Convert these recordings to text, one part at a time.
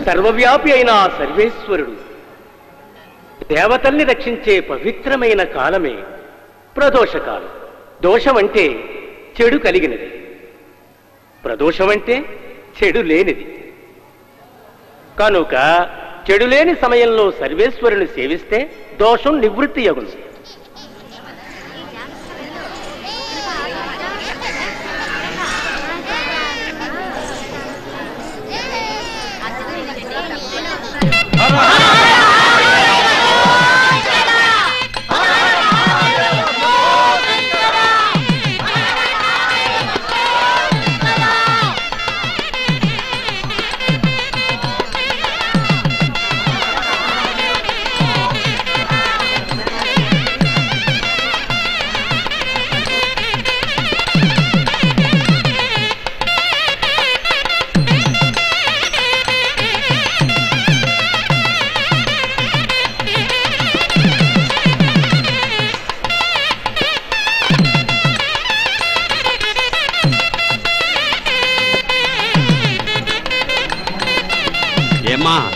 సర్వవ్యాపి అయిన సర్వేశ్వరుడు దేవతల్ని రక్షించే పవిత్రమైన కాలమే ప్రదోషకాలం. దోషమంటే చెడు కలిగినది, ప్రదోషమంటే చెడు లేనిది. కనుక చెడు లేని సమయంలో సర్వేశ్వరుని సేవిస్తే దోషం నివృత్తి అగును.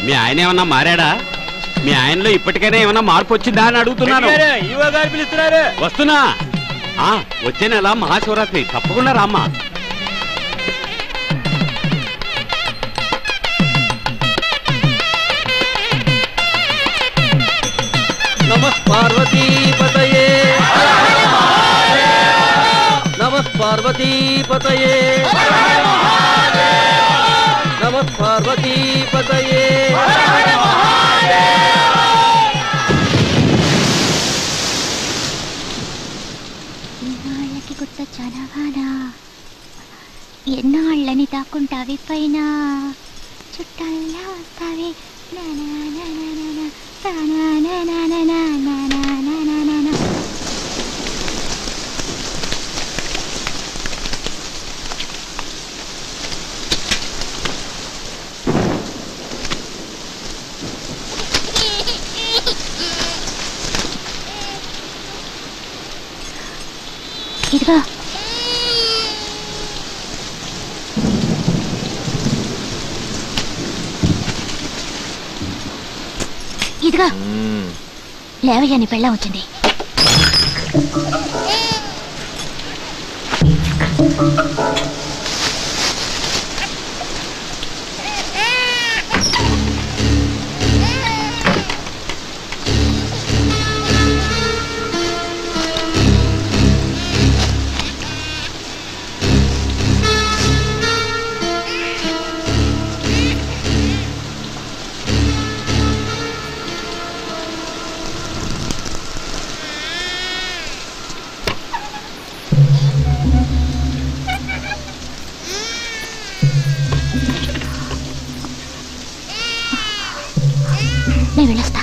మీ ఆయన ఏమన్నా మారాడా? మీ ఆయనలో ఇప్పటికైనా ఏమన్నా మార్పు వచ్చిందా అని అడుగుతున్నాను. వస్తున్నా. వచ్చే నెల మహాశివరాత్రి, తప్పకుండా రామ్మా. నమః పార్వతీపతయే, నమః పార్వతీపతయే, నమః పార్వతీపతయే. ఇన్నాళ్ళకి గుర్త చనవానా, ఎన్నాళ్ళని దాక్కుంటావి పైన, చుట్టల్లా వస్తావి ఇదిగో ఇదిగో లేవయ్యా, నీ పెళ్ళం వచ్చింది. నేను వెళ్ళొస్తా.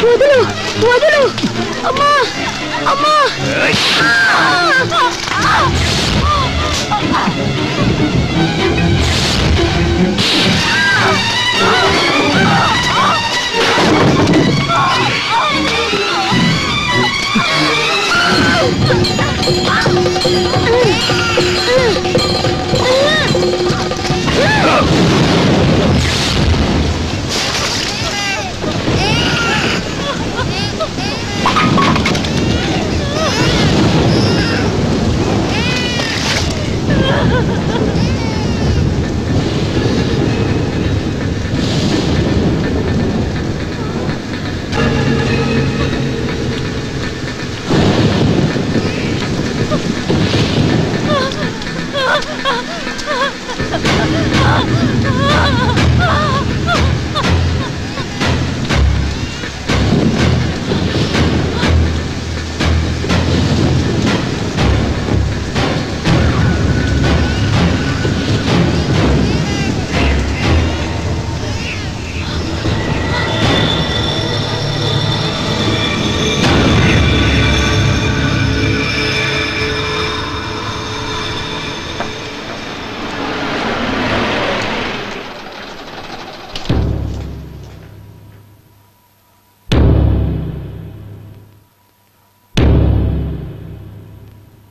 వదులు వదులు, అమ్మా అమ్మా.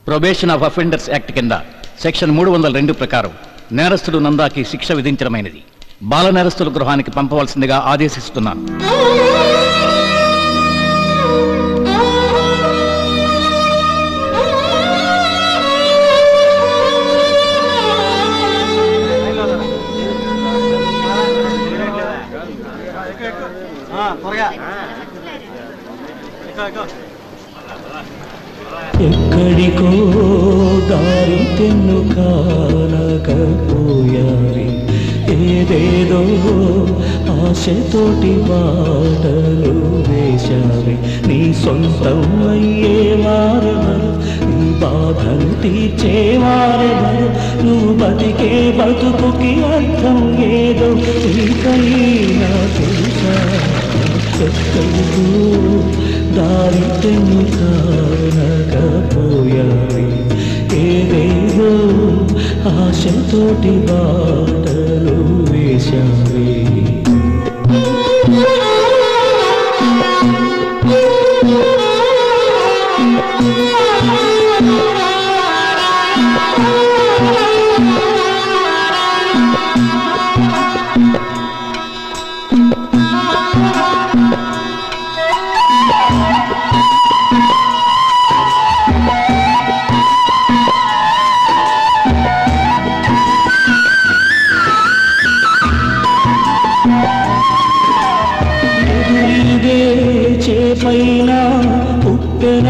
ప్రొబేషన్ ఆఫ్ అఫెండర్స్ యాక్ట్ కింద సెక్షన్ 302 ప్రకారం నేరస్తుడు నందాకి శిక్ష విధించడమైనది. బాల నేరస్తుల గృహానికి పంపవలసిందిగా ఆదేశిస్తున్నాను. ఎక్కడికో దారి తెన్ను కానకపోయావి, ఏదేదో ఆశతోటి బాటలు వేశావి. నీ సొంతం అయ్యేవారెవరు, నీ బాధను తీర్చేవారెవరు, నువ్వు బతికే బతుకుకి అర్థం ఏదో నీకైనా తెలుసా? ఎక్కడికో దారి తెన్ను కానకపోయావి, ఏదేదో ఆశతోటి బాటలు వేశావి.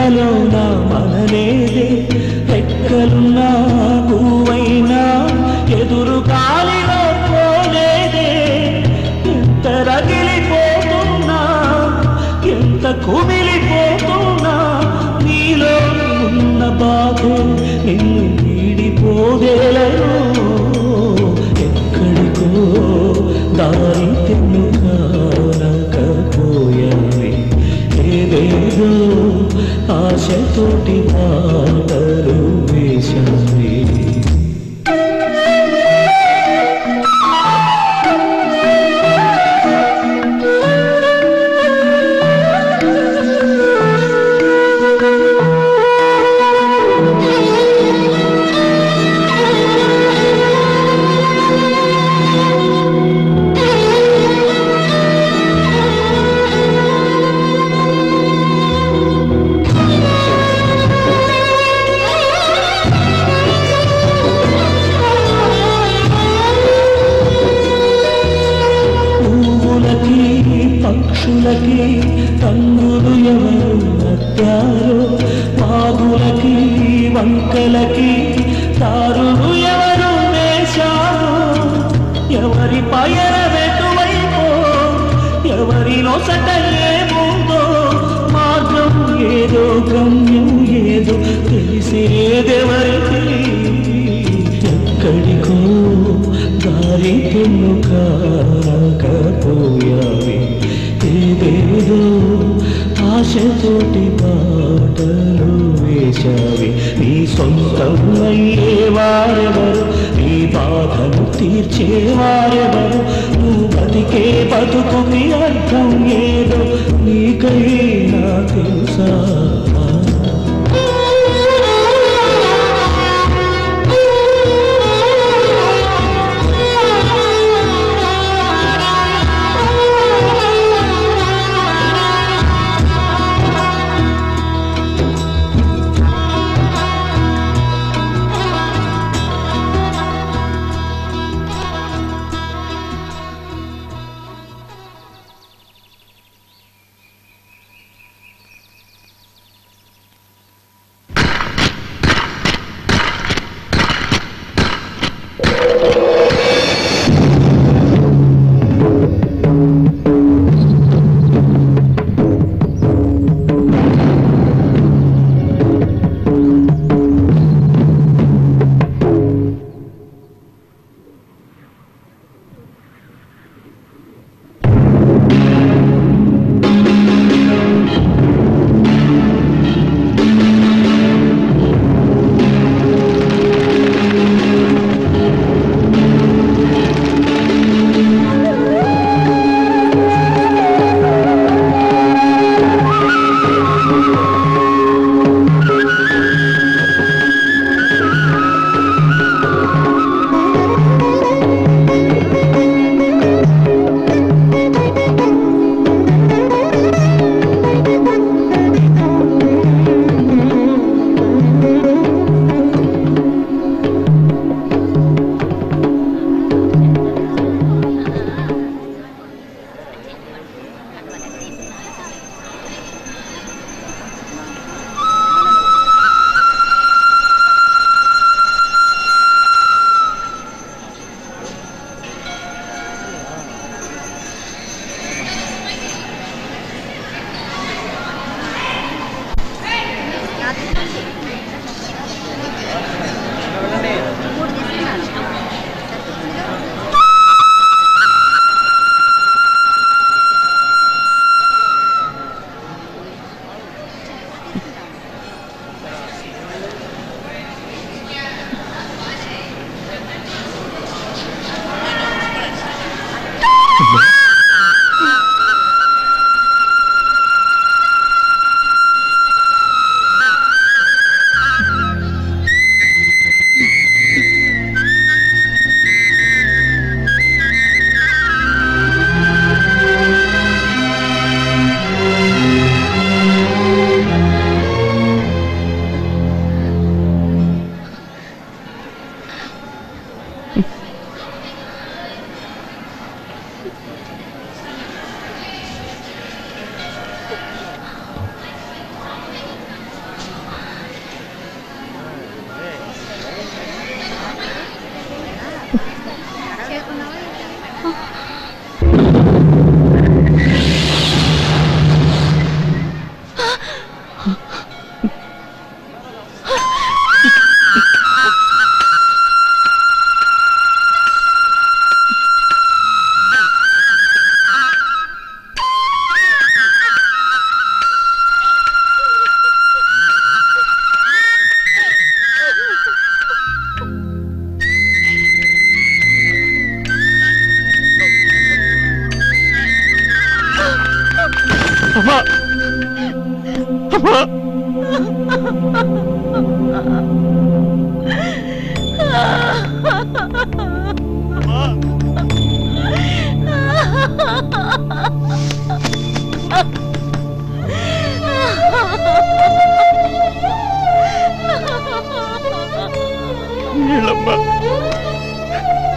రెక్కలో నా మనలేదే రెక్కలున్నా నువ్వైనా ఎదురు గాలిలో పోలేదే ఎంత రగిలిపోతున్నా ఎంత కుమిలిపోతున్నా నీలో ఉన్న బాధే నిన్ను వీడిపోదేలను ఎక్కడికో దారి తెన్నుకానకపోయావే ఏదేదో ఆశతోటి మాటలు వేశావే పక్షులకి కన్నులు ఎవరు నట్టారో మాగులకి వంకలకి దారులు ఎవరు వేశారో ఎవరి పయన వెటువైపో ఎవరి నొసట ఏముందో మార్గం ఏదో గమ్యం ఏదో తెలిసేదెవరికి ఎక్కడికో దారి తెన్నుకానకపోయావే ఏదేదో ఆశతోటి పాటలు వేశావి నీ సొంతం అయ్యేవారెవరు నీ బాధను తీర్చేవారెవరు నువ్వు బతికే బతుకుని అర్థం ఏదో నీకైనా తెలుసా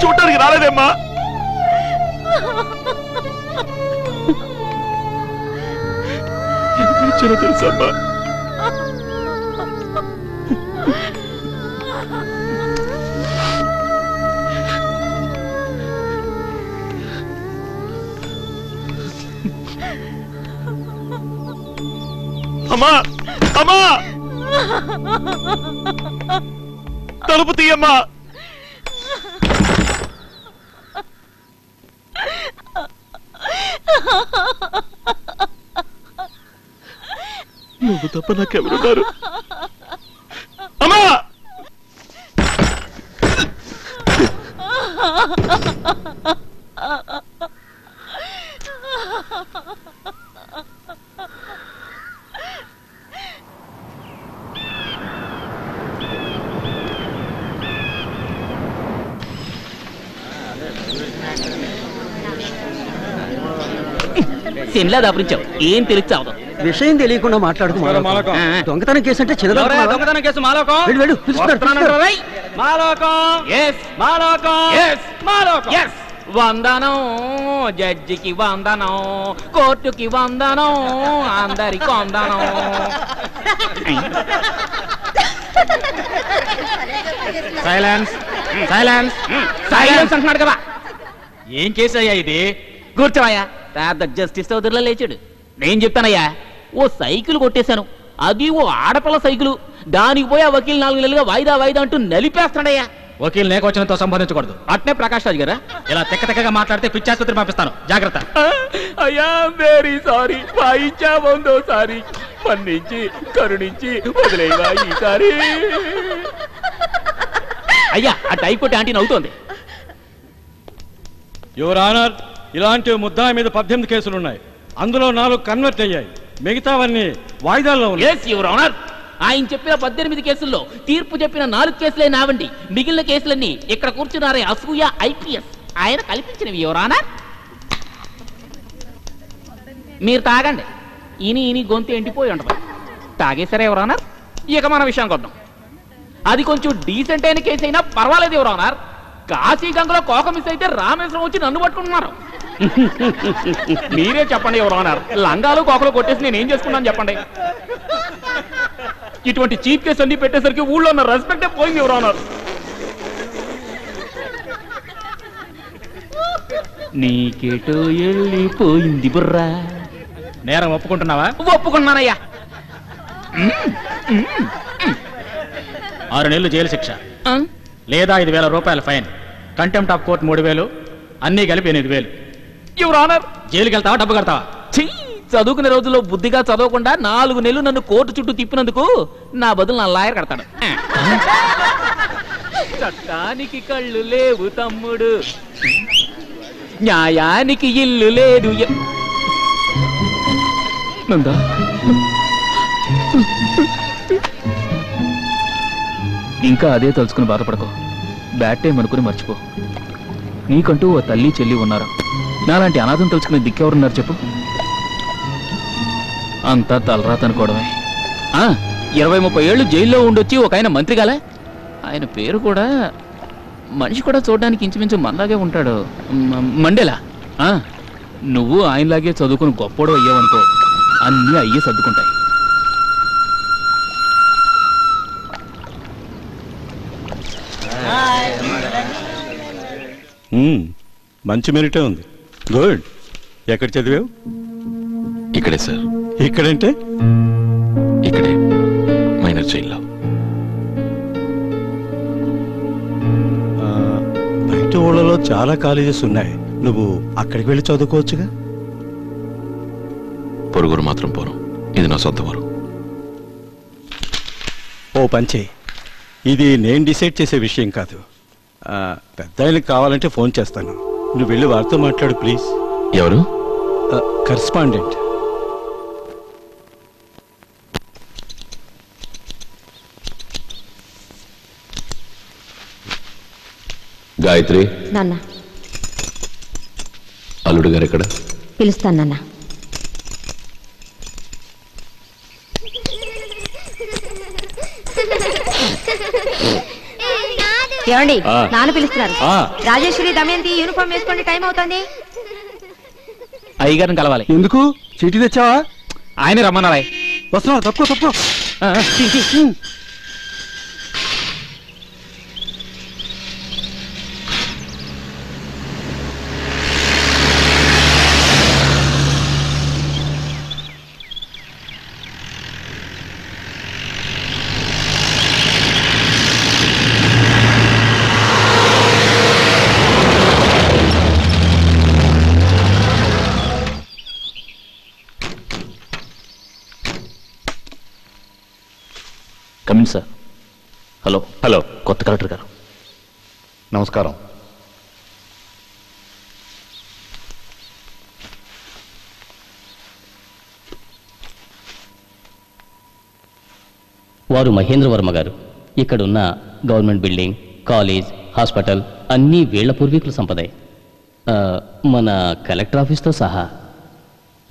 చూడటానికి రాలేదేమ్మా? తెలుసమ్మా? అమ్మా అమ్మా తలుపు తీయమ్మా. నువ్వు తప్ప నాకెవరున్నారు? అమ్మా సిన్లా దాపురించావు, ఏం తెలుస్తావు? విషయం తెలియకుండా మాట్లాడుతూ దొంగతనం కేసు అంటే దొంగతనం కేసు మాలోకం వందనం, జడ్జికి వందనం, కోర్టుకి వందనం, అందరికి వందనం. సైలెన్స్ సైలెన్స్ సైలెన్స్ అంటున్నాడు కదా. ఏం కేసు అయ్యా ఇది? కూర్చోవయ్యా. పెద్ద జస్టిస్ చౌదరిలో లేచాడు. నేను చెప్తానయ్యా, ఓ సైకిల్ కొట్టేశాను, అది ఓ ఆడపిల్ల సైకిల్. దానికి పోయి ఆ వకీల్ 4 నెలలుగా వాయిదా వాయిదా అంటూ నలిపేస్తాడయ్యా. వకీల్ నేకొచ్చినతో సంబంధించకూడదు. అట్నే ప్రకాష్ రాజ్ గారా? ఇలా తెక్కగా మాట్లాడితే పిచ్చాసుపత్రి పంపిస్తాను, జాగ్రత్త. అయ్యా వెరీ సారీ, వాయించా ఉందో సారీ, మన్నించి కరుణించి వదిలేవా ఈసారి. అయ్యా ఆ టైకోట్ యాంటీ నవ్వుతోంది. యువర్ ఆనర్, ఇలాంటి ముద్దాయి మీద 18 కేసులున్నాయి. అందులో 4 కన్వర్ట్ అయ్యాయి, మిగతావన్నీ వాయిదాల్లో ఉన్నాయి. ఎస్ యువర్ ఆనర్, ఆయన చెప్పిన 18 కేసుల్లో తీర్పు చెప్పిన 4 కేసులే నావండి. మిగిలిన కేసులన్నీ ఇక్కడ కూర్చున్నారే అసూయ ఐపీఎస్ ఆయన కల్పించినవి యువర్ ఆనర్. మీరు తాగండి, ఇని గొంతు ఎండిపోయి ఉండదు. తాగేసరే యువర్ ఆనర్. ఇక మన విషయానికి వద్దాం. అది కొంచెం డీసెంట్ అయిన కేసు అయినా పర్వాలేదు యువర్ ఆనర్. కాశీ గంగలో కోక మిస్ అయితే రామేశ్వరం వచ్చి నన్ను పట్టుకుంటున్నారు. మీరే చెప్పండి యువర్ ఆనర్, లంగాలు కోకలు కొట్టేసి నేను ఏం చేసుకున్నాను చెప్పండి. ఇటువంటి చీఫ్ కేసు అన్ని పెట్టేసరికి ఊళ్ళో ఉన్న రెస్పెక్టే పోయింది యువర్ ఆనర్. నీకేటో వెళ్ళిపోయింది బుర్రా. నేరం ఒప్పుకుంటున్నావా? ఒప్పుకున్నానయ్యా. 6 నెలలు జైలు శిక్ష లేదా 5,000 రూపాయల ఫైన్. కంటెంప్ట్ ఆఫ్ కోర్ట్ 3,000, అన్నీ కలిపి 8,000. Your honour. జైలుకి వెళ్తావా, డబ్బు కడతావా? చదువుకునే రోజుల్లో బుద్ధిగా చదవకుండా 4 నెలలు నన్ను కోర్టు చుట్టూ తిప్పినందుకు నా బదులు నా లాయర్ కడతాడు. చట్టానికి కళ్ళు లేవు తమ్ముడు, న్యాయానికి ఇల్లు లేదు. నందా ఇంకా అదే తలుచుకుని బాధపడకో. బ్యాడ్ టైం అనుకుని మర్చిపో. నీకంటూ ఓ తల్లి చెల్లి ఉన్నారు. నాలాంటి అనాథం తలుచుకునే దిక్కెవరున్నారు చెప్పు? అంతా తలరాత అనుకోవడమే. 20-30 ఏళ్ళు జైల్లో ఉండొచ్చి ఒక ఆయన మంత్రి కాలే. ఆయన పేరు కూడా మనిషి కూడా చూడడానికి ఇంచుమించు మనలాగే ఉంటాడు, మండేలా. నువ్వు ఆయనలాగే చదువుకుని గొప్పోడు అయ్యావనుకో, అన్నీ అయ్యే సర్దుకుంటాయి. మంచి మెరిటే ఉంది. గుడ్. ఎక్కడ చదివావు? ఇక్కడే సార్. ఇక్కడంటే? ఇక్కడే మైనర్ జైల్లో. బయట ఊళ్ళలో చాలా కాలేజెస్ ఉన్నాయి, నువ్వు అక్కడికి వెళ్ళి చదువుకోవచ్చుగా. పొరుగురు మాత్రం పోను, ఇది నా సొంత ఊరు. ఓ పంచే, ఇది నేను డిసైడ్ చేసే విషయం కాదు. పెద్ద ఆయనకి కావాలంటే ఫోన్ చేస్తాను, నువ్వు వెళ్ళి వారితో మాట్లాడు ప్లీజ్. ఎవరు? కరెస్పాండెంట్. గాయత్రి, నాన్న అల్లుడు గారు ఎక్కడ? పిలుస్తాను నాన్న. ఏమండి, నాన్న పిలుస్తున్నారు. రాజేశ్వరి, దమయంతి యూనిఫామ్ వేసుకోండి, టైం అవుతుంది. అయ్యగారిని కలవాలి. ఎందుకు? చీటీ తెచ్చావా? ఆయన రమ్మన్నారా? వస్తున్నావు, తప్పు. Come in sir. హలో, కొత్త కలెక్టర్ గారు. నమస్కారం. వారు మహేంద్ర వర్మ గారు. ఇక్కడున్న గవర్నమెంట్ బిల్డింగ్, కాలేజ్, హాస్పిటల్ అన్నీ వీళ్ల పూర్వీకుల సంపదే. మన కలెక్టర్ ఆఫీస్తో సహా.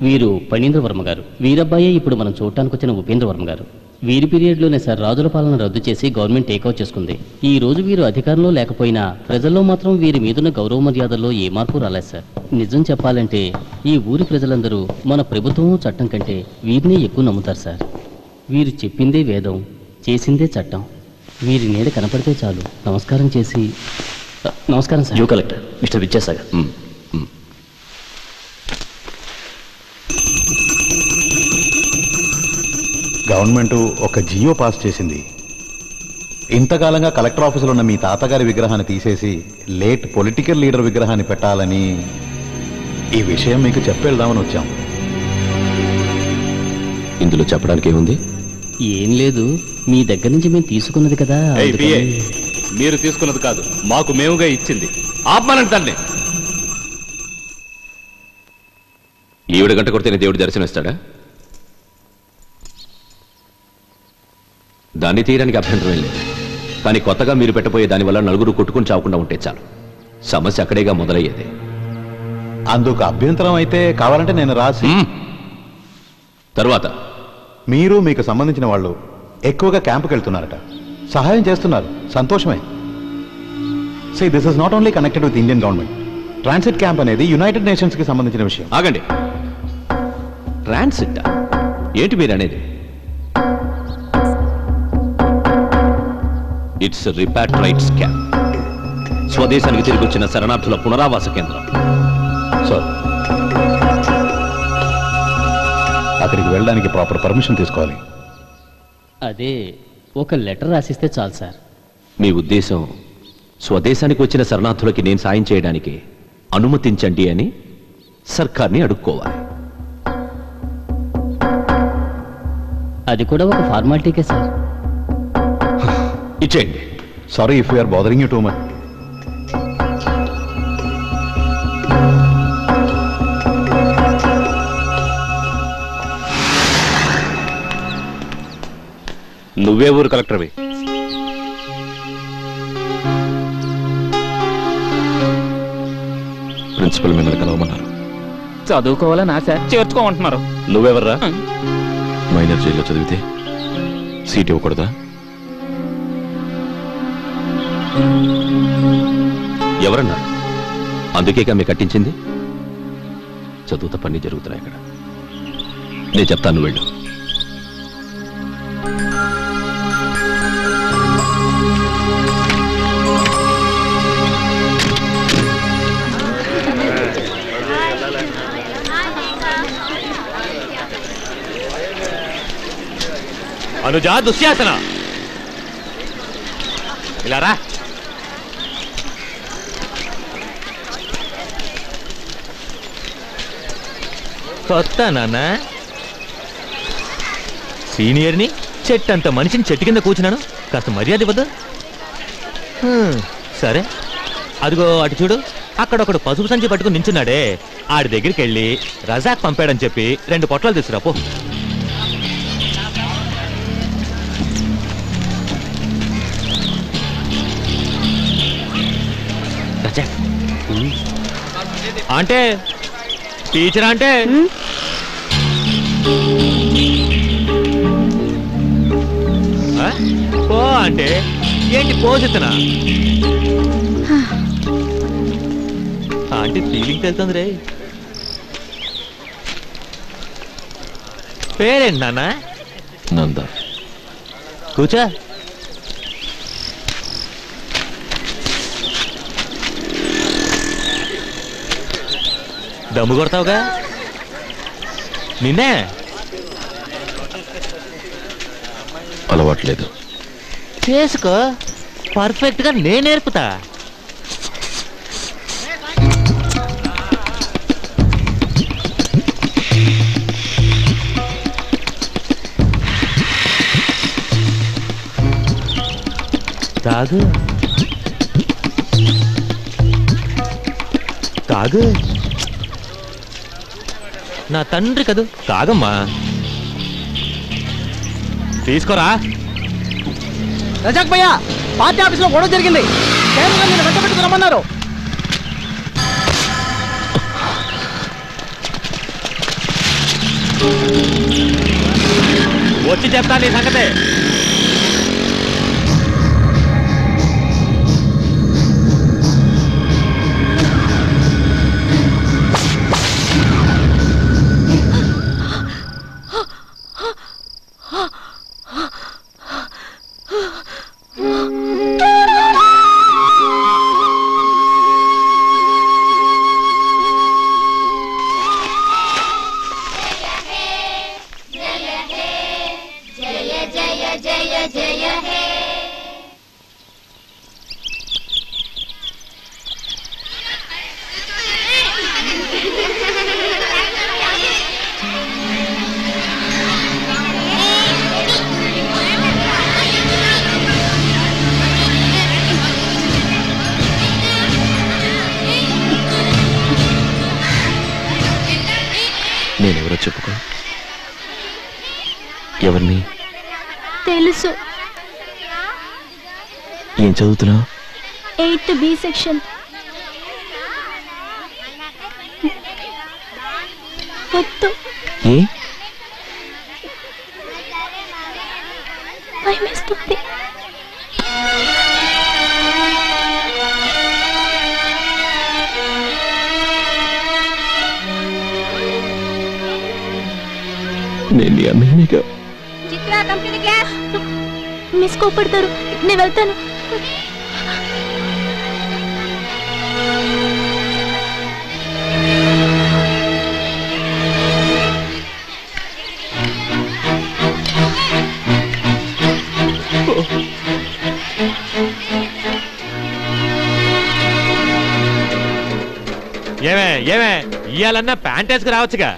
వీరు ఫణీంద్ర వర్మ గారు. వీరబ్బాయే ఇప్పుడు మనం చూడటానికి వచ్చిన ఉపేంద్ర వర్మ గారు. వీరి పీరియడ్లోనే సార్ రాజుల పాలన రద్దు చేసి గవర్నమెంట్ టేకౌట్ చేసుకుంది. ఈ రోజు వీరు అధికారంలో లేకపోయినా ప్రజల్లో మాత్రం వీరి మీదున్న గౌరవ మర్యాదల్లో ఏ మార్పు రాలేదు సార్. నిజం చెప్పాలంటే ఈ ఊరి ప్రజలందరూ మన ప్రభుత్వం చట్టం కంటే వీరినే ఎక్కువ నమ్ముతారు సార్. వీరు చెప్పిందే వేదం, చేసిందే చట్టం. వీరి నీడ కనపడితే చాలు నమస్కారం చేసి. నమస్కారం sir. You collector mister Vidyasagar. Government ఒక జియో పాస్ చేసింది. ఇంతకాలంగా కలెక్టర్ ఆఫీసులో ఉన్న మీ తాతగారి విగ్రహాన్ని తీసేసి లేట్ పొలిటికల్ లీడర్ విగ్రహాన్ని పెట్టాలని ఈ విషయం మీకు చెప్పేద్దామని వచ్చాం. ఇందులో చెప్పడానికి ఏముంది? ఏం లేదు, మీ దగ్గర నుంచి మేము తీసుకున్నది కదా. మీరు తీసుకున్నది కాదు, మాకు మేముగా ఇచ్చింది. ఆపమానండి తండ్రి. ఈవిడ గంట కొడితేనే దేవుడు దర్శనం ఇస్తాడా? దాన్ని తీయడానికి అభ్యంతరం లేదు. కానీ కొత్తగా మీరు పెట్టబోయే దానివల్ల నలుగురు కొట్టుకుని చావకుండా ఉంటే చాలు. సమస్య అక్కడేగా మొదలయ్యేది. అందుకు అభ్యంతరం అయితే కావాలంటే నేను రాసి. తర్వాత మీరు మీకు సంబంధించిన వాళ్ళు ఎక్కువగా క్యాంపుకి వెళ్తున్నారట, సహాయం చేస్తున్నారు, సంతోషమే. See, this is not only connected with Indian government. Transit camp అనేది యునైటెడ్ నేషన్స్ కి సంబంధించిన విషయం. ఆగండి. ట్రాన్సిట్ ఏంటి మీరు అనేది? It's repatriates camp. స్వదేశానికి తిరిగి వచ్చిన శరణార్థుల పునరావాస కేంద్రం. సార్, అక్కడికి వెళ్ళడానికి ప్రాపర్ పర్మిషన్ తీసుకోవాలి. అదే ఒక లెటర్ రాసిస్తే చాలు సార్. మీ ఉద్దేశం స్వదేశానికి వచ్చిన శరణార్థులకి నేను సాయం చేయడానికి అనుమతించండి అని సర్కార్ని అడుక్కోవాలి. అది కూడా ఒక ఫార్మాలిటీకే సార్. ఇచ్చేయండి. Sorry if you're bothering you too much. నువ్వే ఊరు కలెక్టర్వి? ప్రిన్సిపల్ మిమ్మల్ని కలవమన్నారు. చదువుకోవాలని ఆశ, చేర్చుకోమంటున్నారు. నువ్వెవర్రా? మైనర్ జైల్లో చదివితే సీట్ ఇవ్వకూడదా? ఎవరన్నారు? అందుకేగా మీకు కట్టించింది. చదువు తప్ప అన్నీ జరుగుతున్నాయి ఇక్కడ. నేను చెప్తాను, వెళ్ళు. అనుజా, దుశ్శాసన, ఇలా రా. కొత్త నాన్న, సీనియర్ని, చెట్టంత మనిషిని చెట్టు కింద కూర్చున్నాను, కాస్త మర్యాద ఇవ్వద్దు. సరే, అదిగో అటు చూడు, అక్కడొకడు పసుపు సంచి పట్టుకుని నించున్నాడే, ఆడి దగ్గరికి వెళ్ళి రజాక్ పంపాడని చెప్పి 2 పొట్లాలు తీసుకురాపో. అంటే టీచర్ అంటే పో అంటే ఏంటి పోజిస్తున్నా ఆంటీ ఫీలింగ్ తెలుస్తుంది రే. పేరేంటి నాన్న? నంద. కూర్చో. దమ్ము కొడతావుగా? నిన్నే అలవాట్లేదు. చేసుకో, పర్ఫెక్ట్ గా నేను నేర్పుతా. తాగు తాగు, నా తండ్రి కదూ, తాగమ్మా. తీసుకోరా. రజాక్ భయ్యా, పార్టీ ఆఫీస్ లో గొడవ జరిగింది. నేను వెంట పెట్టుకు రమ్మన్నారు. వచ్చి చెప్తాను నీ సంగతే. నేనెవరో చెప్పుకో. ఎవరిని? తెలుసు. ఏం చదువుతున్నావు? 8th B section. వద్దు. ఏ? భయమేస్తుంది. నేను నీ అన్నయ్యగా. మిస్ కోపడతారు, నేను వెళ్తాను. ఏమే ఏమే ఇయ్యాలన్నా ప్యాంట్ వేసుకు రావచ్చుగా.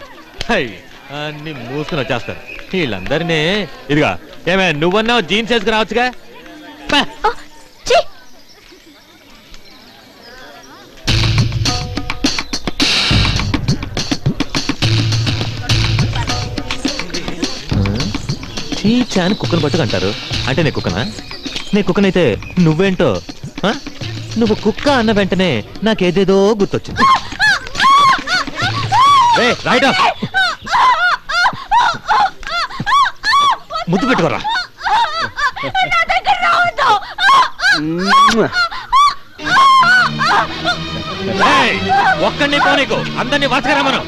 అన్ని మూసుకుని వచ్చేస్తారు వీళ్ళందరినీ. ఇదిగా ఏమే నువ్వన్నావు జీన్స్ వేసుకు రావచ్చుగా. చీచా అని కుక్కను పట్టుకు అంటారు. అంటే నీ కుక్కనా? నీ కుక్కనైతే నువ్వేంటో. నువ్వు కుక్క అన్న వెంటనే నాకేదేదో గుర్తొచ్చింది. రైట్ ముద్దు పెట్టుకోరా. ఒక్కడిని పోనీకు, అందరినీ వరుసగా మనం.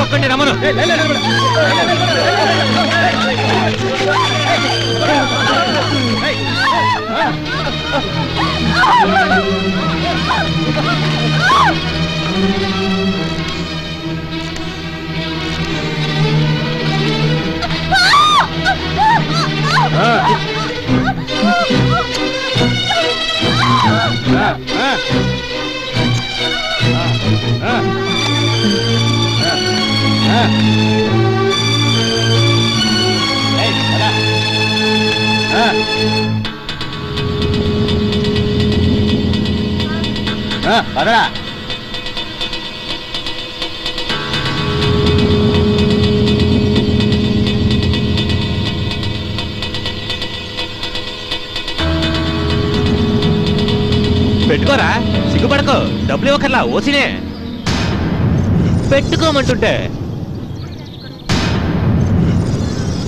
ఒక్కడిని రమ్మను. పెట్టుకోరా, సిగ్గుపడకో. డబ్బులు ఇవ్వకర్లా, ఓసినే పెట్టుకోమంటుంటే.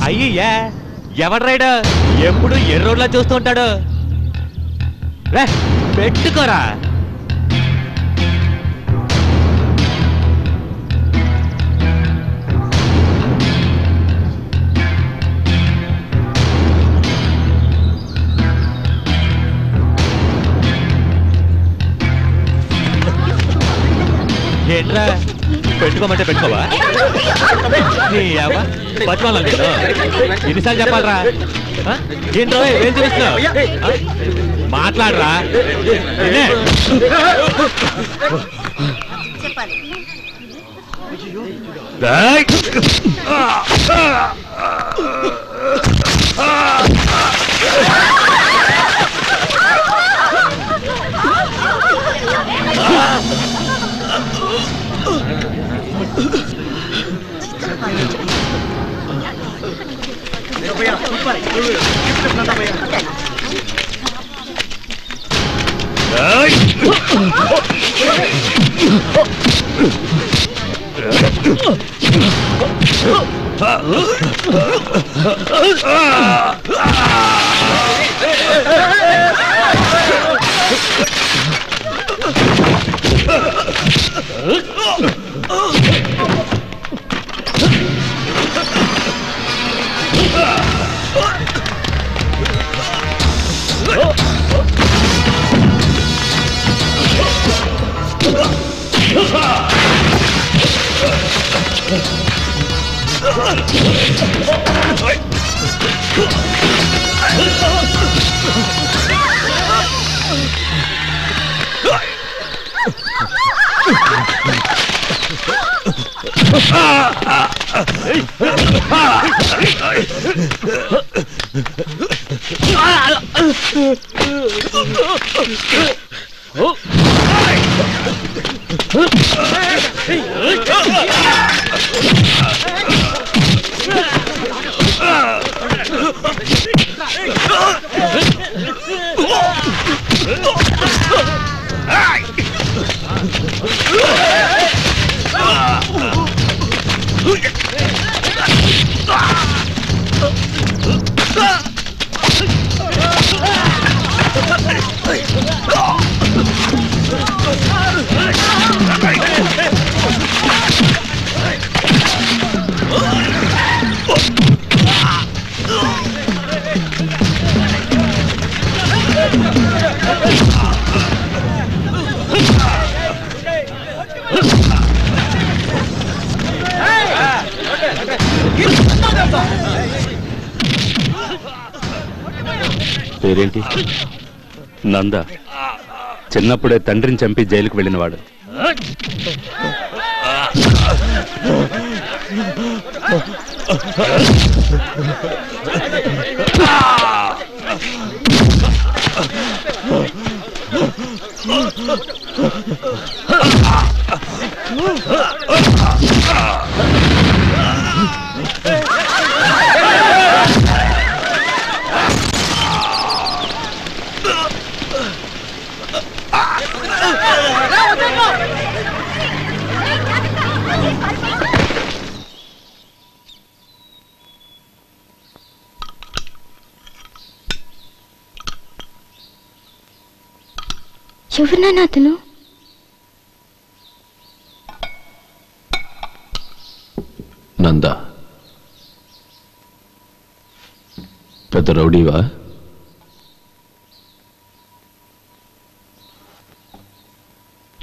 అయ్యయ్యా, ఎవడు రైడు ఎప్పుడు ఎర్ర రోడ్లా చూస్తూ ఉంటాడు. రే పెట్టుకోరా. ఏంట్రా పెట్టుకోమంటే పెట్టుకోవా? బతిమాల ఎన్నిసార్లు చెప్పాలరా? ఏంట్రా ఏం చూస్తున్నావు? మాట్లాడరా. పేరేంటి? నంద. చిన్నప్పుడే తండ్రిని చంపి జైలుకు వెళ్ళినవాడు. ఎవరినైనా అతను? నంద, పెద్ద రౌడీవా?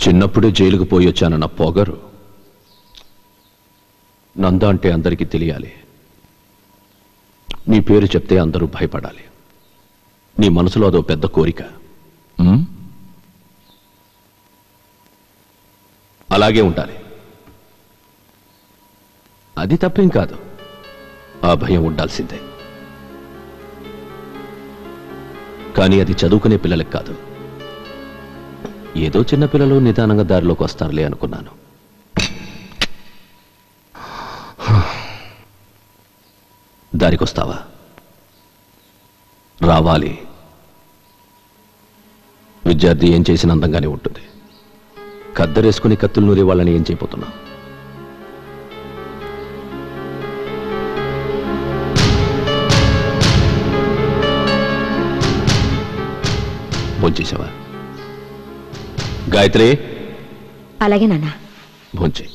చిన్నప్పుడే జైలుకు పోయి వచ్చానన్న పొగరు. నంద అంటే అందరికీ తెలియాలి. నీ పేరు చెప్తే అందరూ భయపడాలి. నీ మనసులో అదో పెద్ద కోరిక. అలాగే ఉండాలి. అది తప్పేం కాదు. ఆ భయం ఉండాల్సిందే. కానీ అది చదువుకునే పిల్లలకు కాదు. ఏదో చిన్న పిల్లలు నిదానంగా దారిలోకి వస్తారులే అనుకున్నాను. దారికొస్తావా? రావాలి. విద్యార్థి ఏం చేసిన అందంగానే ఉంటుంది. కద్దరేసుకుని కత్తులు నూరి వాళ్ళని ఏం చేయబోతున్నా? భోంచేసావా? గాయత్రి, అలాగే నాన్న. భోంచే.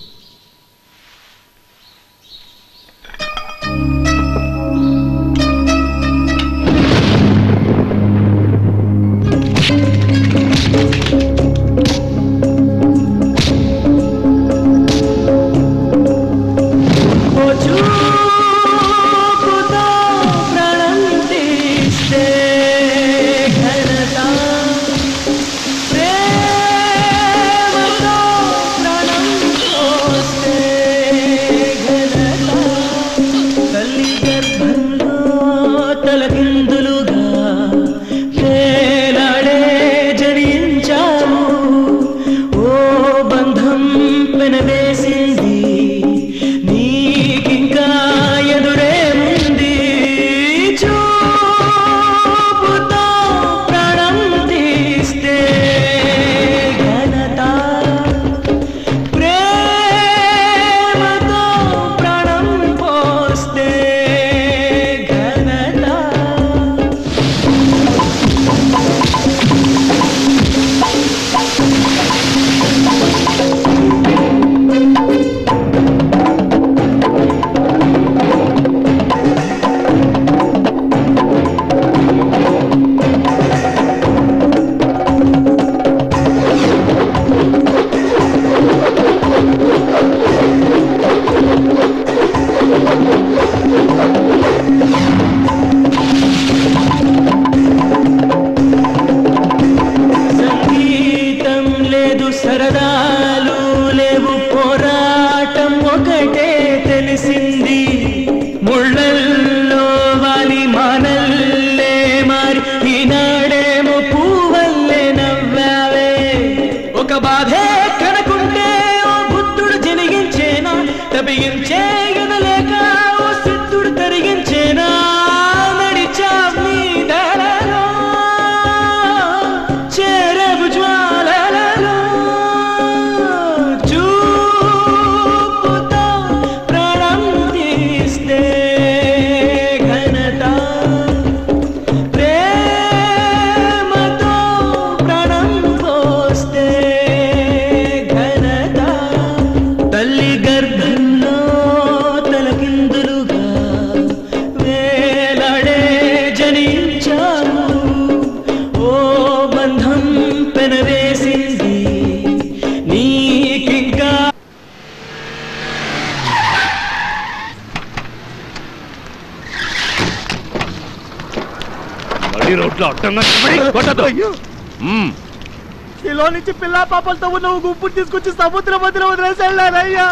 ఇలా నుంచి పిల్ల పాపలతో ఉన్న గుంపును తీసుకొచ్చి సముద్రం మధ్యలో వదిలేసి వెళ్ళారయ్యా.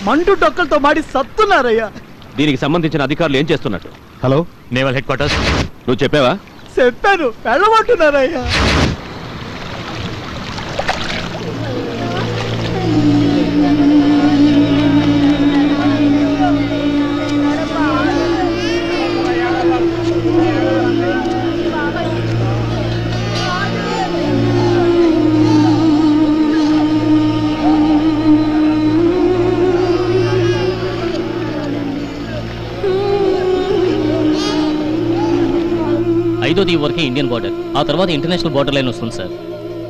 మండు డొక్కలతో మాడి సత్తున్నారయ్యా. దీనికి సంబంధించిన అధికారులు ఏం చేస్తున్నట్టు? Hello, naval head quarters. నువ్వు చెప్పావా? చెప్పాను, వెళ్ళమంటున్నారయ్యా. ఐదోది వరకే ఇండియన్ బార్డర్, ఆ తర్వాత ఇంటర్నేషనల్ బార్డర్ లైన్ వస్తుంది sir.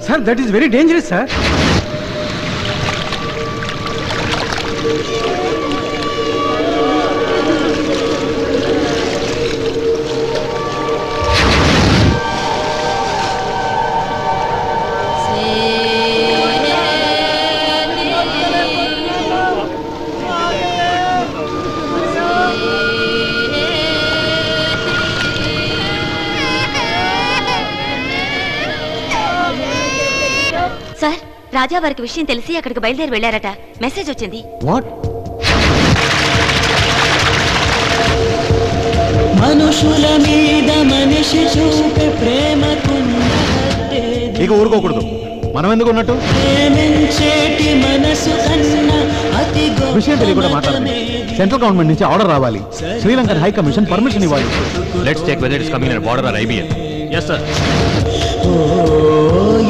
Sir that is very dangerous sir. Sir, Raja వారికి విషయం తెలిసి అక్కడికి బయలుదేరి వెళ్ళారట. మెసేజ్ వచ్చింది. వాట్? మనుషుల మీద మనిషి చూపే ప్రేమకు ఇక ఊరుకోకూడదు. మనం ఎందుకు ఉన్నట్టు విషయం తెలియకుండా మాట్లాడండి. సెంట్రల్ గవర్నమెంట్ నుంచి ఆర్డర్ రావాలి. శ్రీలంకన్ హై కమిషన్ పర్మిషన్ ఇవ్వాలి. Let's check whether it's coming in border or IBN. yes sir.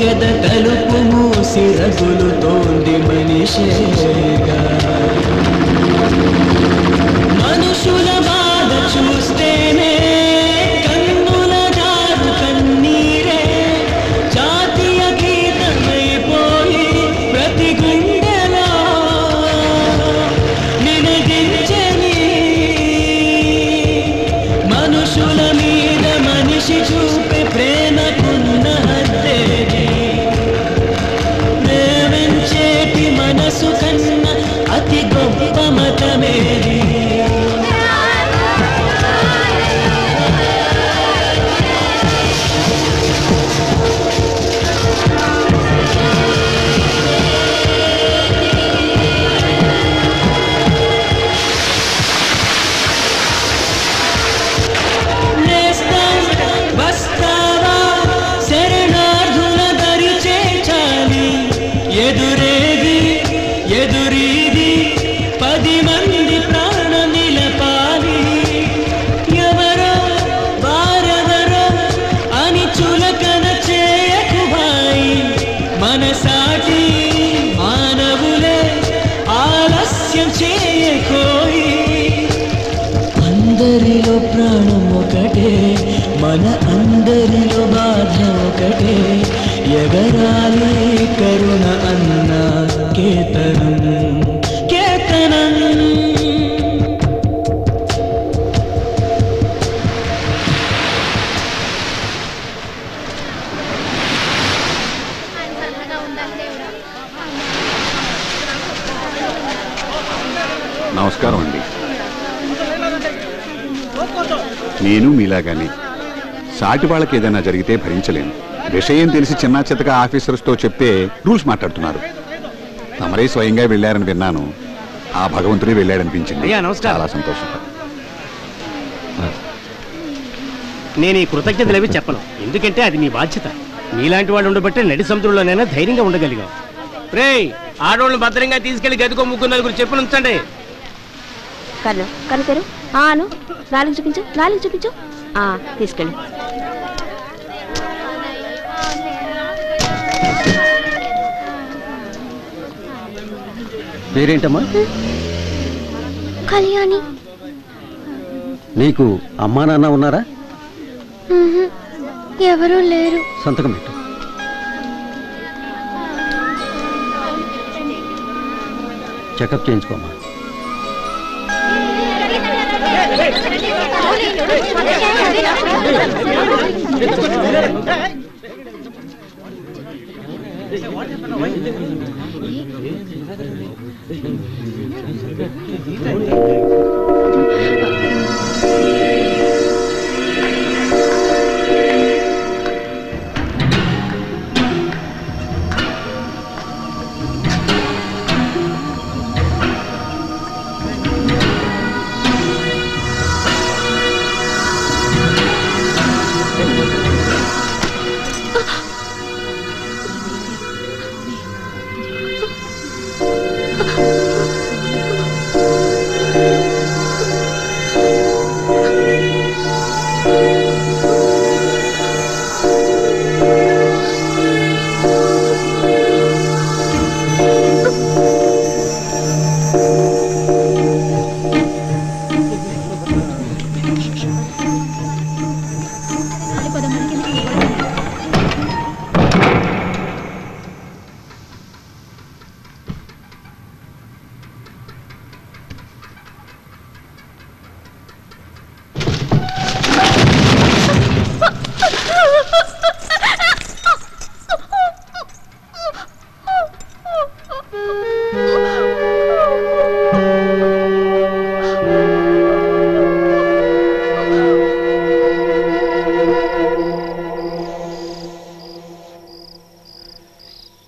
ఎద తలుపు మూసి రగులుతోంది మనిషేగా, మనుషుల బాధ చూస్తేనే కన్నుల జారు కన్నీరే జాతీయ గీతమైపోయి ప్రతి గుండెలో నినదించని, మనుషుల మీద మనిషి చూపే ప్రేమకున్న హద్దేది, ప్రేమించేటి మనసు కన్నా అతి గొప్ప మతమేది. ఎదురేగి ఎదురీది 10 మంది ప్రాణ నిలపాలి, ఎవరో వారెవరో అని చులకన చేయకు భాయి, మనసాటి మానవులే ఆలస్యం చేయకోయి. అందరిలో ప్రాణం ఒకటే, మన అందరిలో బాధ ఒకటే, ఎగరాలి కరుణ అన్న కేతనం కేతనం. నమస్కారం అండి. నేను మీలాగానే సాటి వాళ్ళకి ఏదైనా జరిగితే భరించలేను. విషయం తెలిసి చిన్న చితక ఆఫీసర్స్తో చెప్తే రూల్స్ మాట్లాడుతున్నారు. తమరే స్వయంగా వెళ్ళారని విన్నాను. ఆ భగవంతుడే వెళ్ళాడనిపించింది. చాలా సంతోషం. నేను ఈ కృతజ్ఞతలు అవి చెప్పను, ఎందుకంటే అది మీ బాధ్యత. మీలాంటి వాళ్ళు ఉండబట్టే నడి సముద్రంలోనైనా ధైర్యంగా ఉండగలిగాం. రే, ఆడవాళ్ళని భద్రంగా తీసుకెళ్లి గదికో ముగ్గురు నలుగురు చెప్పులు ఉంచండి. కన్ను కన్ను తెరు. ఆను 4 చూపించు, 4 చూపించు. తీసుకెళ్ళి. పేరేంటమ్మా? కళ్యాణి. నీకు అమ్మా నాన్న ఉన్నారా? ఎవరూ లేరు. సంతకం పెట్టు. చెకప్ చేయించుకోమ్మా.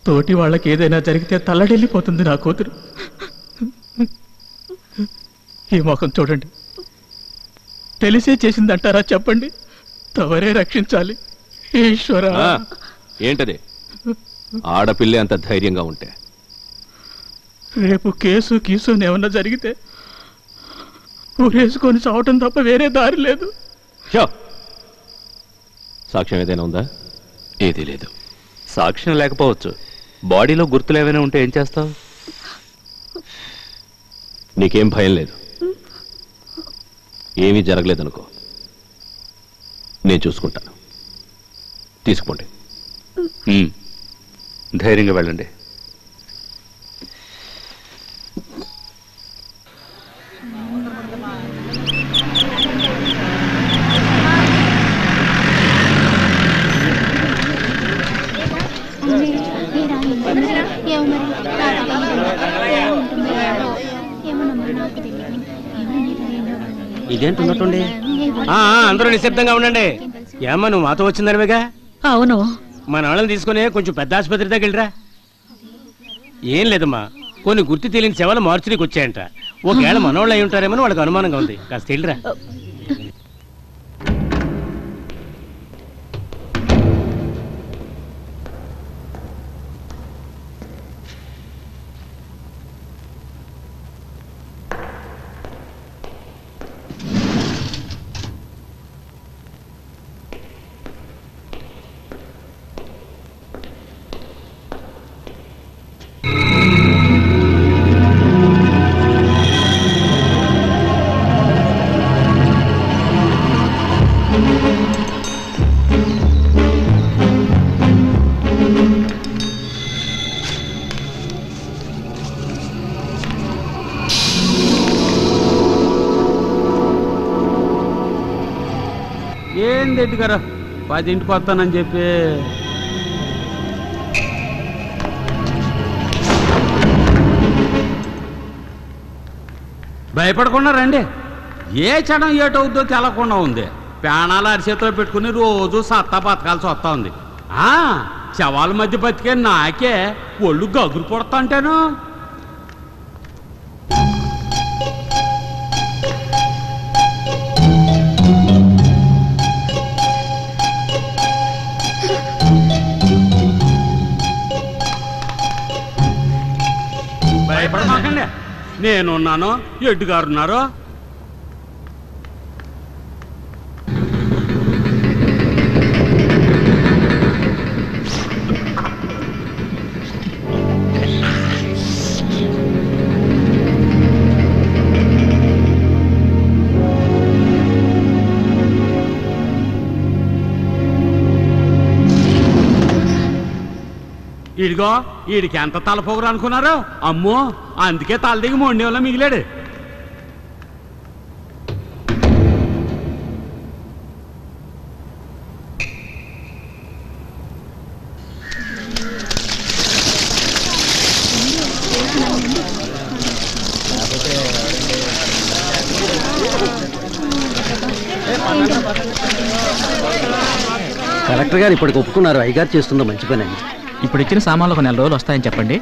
తోటి వాళ్ళకి ఏదైనా జరిగితే తల్లడెళ్ళిపోతుంది నా కూతురు. ఈ ముఖం చూడండి, తెలిసే చేసిందంటారా చెప్పండి? తవరే రక్షించాలి ఈశ్వరా. ఏంటది? ఆడపిల్లే అంత ధైర్యంగా ఉంటే. రేపు కేసు కీసు ఏమన్నా జరిగితే ఊరేసుకొని చావటం తప్ప వేరే దారి లేదు. సాక్ష్యం ఏదైనా ఉందా? ఏదీ లేదు. సాక్ష్యం లేకపోవచ్చు, బాడీలో గుర్తులు ఏమైనా ఉంటే ఏం చేస్తావు? నీకేం భయం లేదు? ఏమీ జరగలేదనుకో, నేను చూసుకుంటాను. తీసుకోండి. ధైర్యంగా వెళ్ళండి. ఇదేంటున్నట్టుండి? అందరూ నిశ్శబ్దంగా ఉండండి. ఏమ్మా, నువ్వు మాతో వచ్చిందనివేగా? అవును. మన వాళ్ళని తీసుకుని కొంచెం పెద్ద ఆసుపత్రి దగ్గర వెళ్ళరా. ఏం లేదమ్మా, కొన్ని గుర్తు తెలియని శవాలు మార్చురీకి వచ్చాయంట. ఒకవేళ మనోళ్ళు అయి ఉంటారేమని వాళ్ళకి అనుమానంగా ఉంది. కాస్త వెళ్ళరా. ఏంటి గారు 10ంటికి వస్తానని చెప్పి భయపడకుండా రండి. ఏ క్షణం ఏటవుద్దో తెలకుండా ఉంది. ప్రాణాలు అరిచేతిలో పెట్టుకుని రోజు సత్తా బతకాల్సి వస్తా ఉంది. శవాల మధ్య బతికే నాకే ఒళ్ళు గగురు పొడతా అంటాను. భయపడమాకండి, నేనున్నాను, ఎడ్డు గారు ఉన్నారు. ఇదిగో వీడికి ఎంత తలపోగురు అనుకున్నారు? అమ్మో, అందుకే తల దిగి మొండి వల్ల మిగిలాడు. కలెక్టర్ గారు ఇప్పటికి ఒప్పుకున్నారు. అయ్యగారు చేస్తుందో మంచి పని అని. ఇప్పుడు ఇచ్చిన సామాన్లు ఒక 4 రోజులు వస్తాయని చెప్పండి.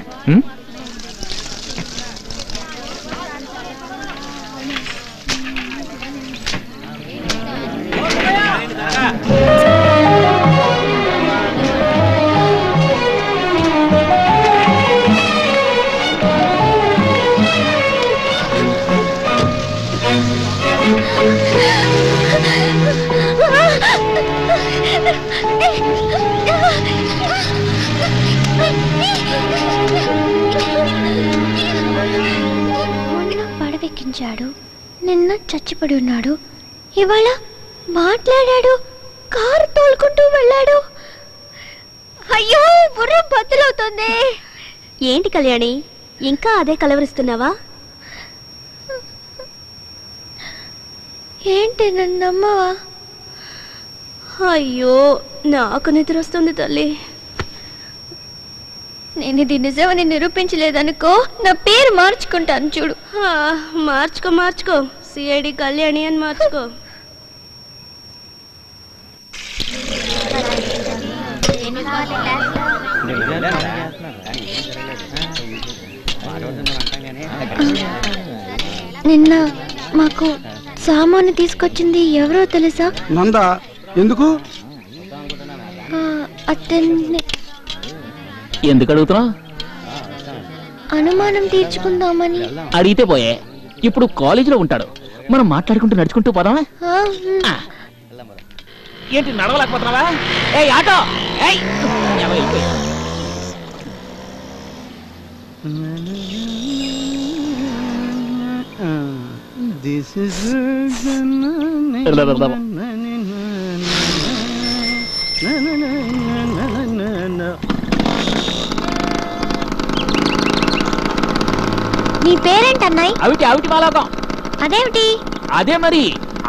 పడవెక్కించాడు, నిన్న చచ్చిపడి ఉన్నాడు, ఇవాళ మాట్లాడాడు, కారు తోలుకుంటూ వెళ్ళాడు. అయ్యో, బుర్ర బద్దలవుతుంది. ఏంటి కళ్యాణి, ఇంకా అదే కలవరిస్తున్నావా? ఏంటి, నన్ను నమ్మవా? అయ్యో, నాకు నిద్ర వస్తుంది తల్లి. నేను ఇది నిజమని నిరూపించలేదనుకో, నా పేరు మార్చుకుంటాను చూడు. మార్చుకో మార్చుకో, సిఐడి కళ్యాణి అని మార్చుకో. నిన్న మాకు సామాను తీసుకొచ్చింది ఎవరో తెలుసా? నందా. ఎందుకు? అతన్ని ఎందుకు అడుగుతున్నావు? అనుమానం తీర్చుకుందామని. అడిగితే పోయే. ఇప్పుడు కాలేజీలో ఉంటాడు, మనం మాట్లాడుకుంటూ నడుచుకుంటూ పోదామా? ఏంటి నడవలేకపోతున్నావా? ఏయ్ ఆటో, ఏయ్ నీ పేరేంటన్నాయ్? అవిటి మాలోకం. అదేమిటి? అదే మరి,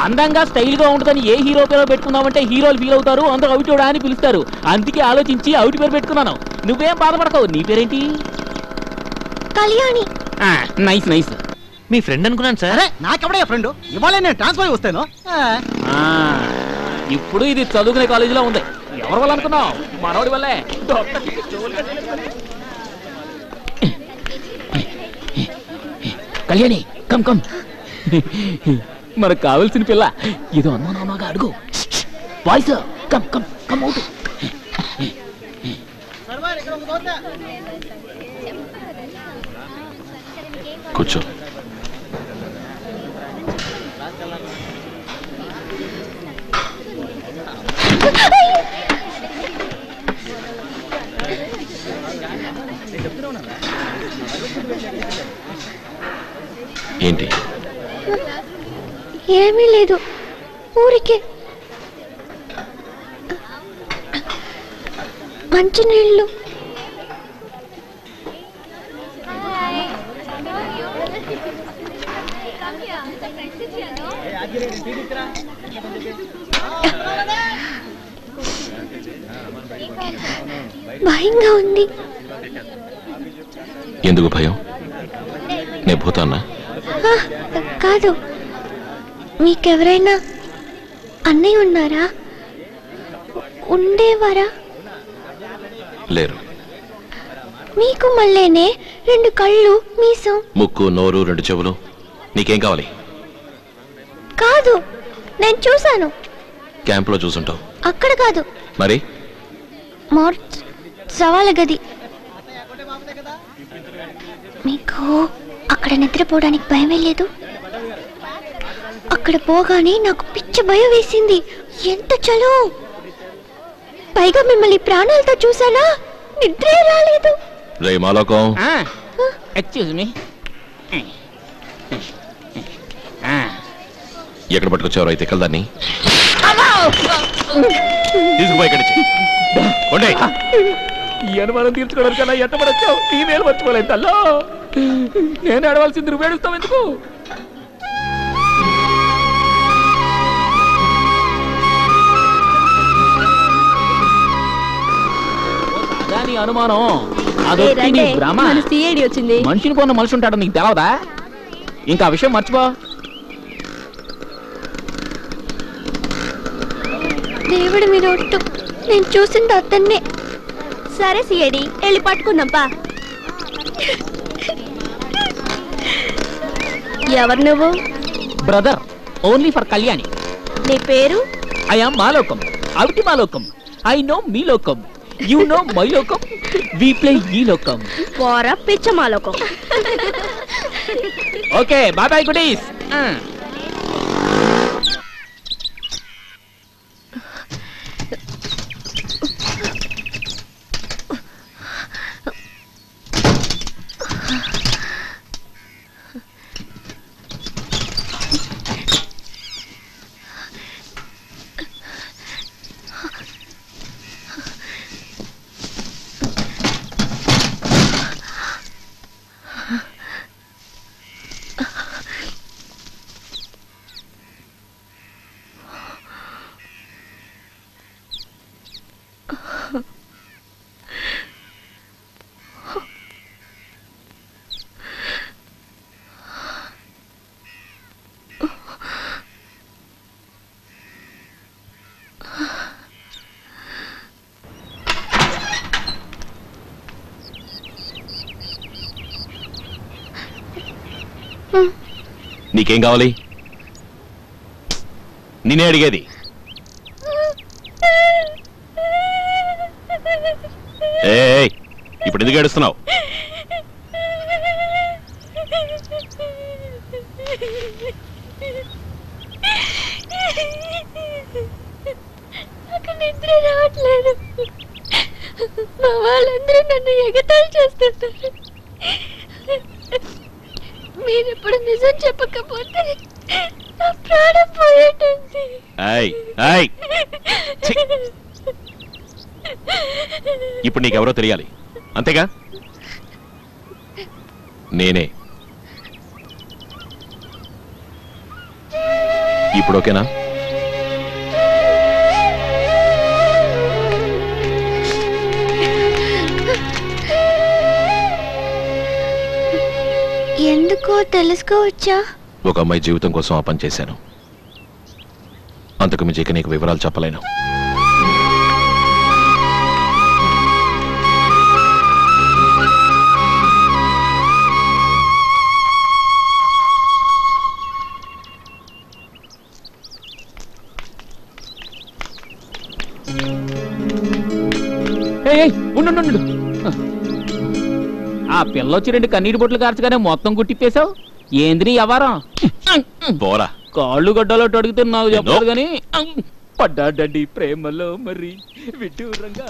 అందంగా స్టైల్ గా ఉంటుందని ఏ హీరో పేరు పెట్టుకుందామంటే హీరోలు ఫీల్ అవుతారు, అందరూ అవిటోడా అని పిలుస్తారు. అందుకే ఆలోచించి అవిటి పేరు పెట్టుకున్నాను. నువ్వేం బాధపడతావు. నీ పేరేంటి? కళ్యాణి. Nice nice. మీ ఫ్రెండ్ అనుకున్నాను సార్. నాకెవడే ఫ్రెండ్? ఇవాళ నేను ట్రాన్స్ఫర్ వస్తాను. ఇప్పుడు ఇది చదువుకునే కాలేజీలో ఉంది. ఎవరి వల్ల అనుకున్నావు? మనోడి వల్లే. Kalyani come come. మనకు కావాల్సిన పిల్ల ఏదో అమ్మగా అడుగు. Voice come come come out. కూర్చో. ఏంటి? ఏమీ లేదు, ఊరికే మంచినీళ్ళు. భయంగా ఉంది. ఎందుకు భయం? నే భూతాన్నా? కాదు. మీకెవరైనా అన్నయ్య ఉన్నారా? ఉండేవారా? లేరు. మీకు మళ్ళీనే 2 కళ్ళు, మీసం, ముక్కు, నోరు, 2 చెవులు. నీకేం కావాలి? కాదు, నేను చూశాను. క్యాంప్లో చూసుంటావు. అక్కడ కాదు, మరి సవాల గది. మీకు అక్కడ నిద్రపోవడానికి భయమే లేదు? అక్కడ పోగానే నాకు పిచ్చి భయం వేసింది. ఎంత చలో! పైగా మిమ్మల్ని ప్రాణాలతో చూసానా, నిద్రే రాలేదు. రే మాలోకం. Excuse me. ఎక్కడ పట్టుకొచ్చావు అయితే కలదాన్ని? తీసుకుపోయి ఇక్కడి నుంచి. ఈ అనుమానం తీర్చుకోవడానికి అలా ఎట్టబడొచ్చావు? నీ మేలు మర్చిపోలేదు తల్లో. నేను అడవాల్సింది నువ్వు ఏడుస్తావు ఎందుకు? దాని అనుమానం అదొచ్చి నీ భ్రమ. వచ్చింది. మనిషిని పోన్న మనిషి ఉంటాడు, నీకు తెలవదా? ఇంకా ఆ విషయం మర్చిపో. దేవుడి మీద ఒట్టు, నేను చూసింది అతన్నే. సరే సిఐడి, వెళ్ళి పట్టుకుందాంపా. ఎవరు నువ్వు? Brother, only for Kalyani. నీ పేరు? I am Malokam. అవిటి మాలోకం. ఐ నో మీ లోకం. యు నో మై లోకం. వి ప్లే ఈ లోకం. పోరా పిచ్చ Malokam. Okay, bye bye goodies. నీకేం కావాలి? నేనే అడిగేది. ఎందుకు ఏడుస్తున్నావు? నాకు నిద్ర రావట్లేదు. మా వాళ్ళందరూ నన్ను ఎగతాళి చేస్తుంటారు. మీరెప్పుడు నిజం చెప్పకపోతే నా ప్రాణం పోయేటుంది. ఇప్పుడు నీకెవరో తెలియాలి, అంతేగా? నేనే. ఇప్పుడు ఓకేనా? ఎందుకో తెలుసుకోవచ్చా? ఒక అమ్మాయి జీవితం కోసం ఆ పని చేశాను. అంతకు మించి నీకు వివరాలు చెప్పలేను. ఉండు. ఆ పిల్లొచ్చి 2 కన్నీటి బొట్లు కార్చగానే మొత్తం గుట్టిప్పేశావు. ఏంది నీ వ్యవహారం? పోరా. కాళ్ళు గడ్డలో అడిగితే నాకు చెప్పదు గాని పడ్డాడండి ప్రేమలో మరి విడ్డూరంగా.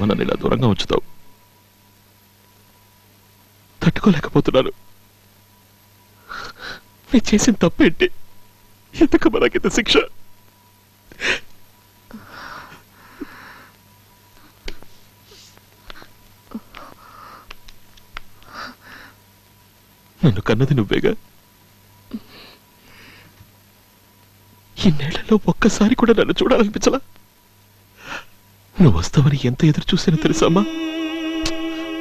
నన్ను ఇలా దూరంగా ఉంచుతావు? తట్టుకోలేకపోతున్నాను. నేను చేసిన తప్పేంటి? ఎందుకు మనకింత శిక్ష? నన్ను కన్నది నువ్వేగా. ఇన్నేళ్లలో ఒక్కసారి కూడా నన్ను చూడాలనిపించలా? నువ్వు వస్తావని ఎంత ఎదురు చూసానో తెలుసామ్మా?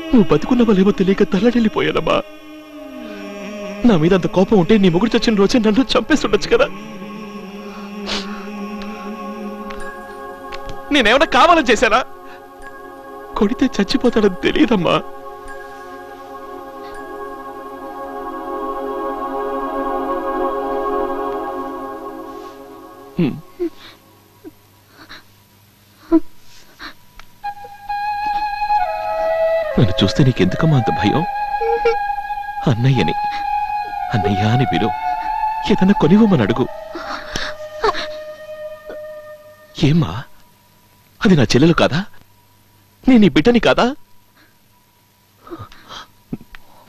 నువ్వు బతుకున్నవాళ్ళేమో తెలియక తల్లడిల్లిపోయానమ్మా. నా మీద అంత కోపం ఉంటే నీ మొగుడు చచ్చిన రోజే నన్ను చంపేస్తుండొచ్చు కదా. నేనేమన్నా కావాలని చేశానా? కొడితే చచ్చిపోతాడని తెలియదమ్మా. నన్ను చూస్తే నీకెందుకమ్మా అంత భయం? అన్నయ్యని అన్నయ్య అని పిలు. ఏదన్నా కొనివ్వమని అడుగు. ఏమ్మా, అది నా చెల్లెలు కాదా? నేను నీ బిడ్డని కాదా?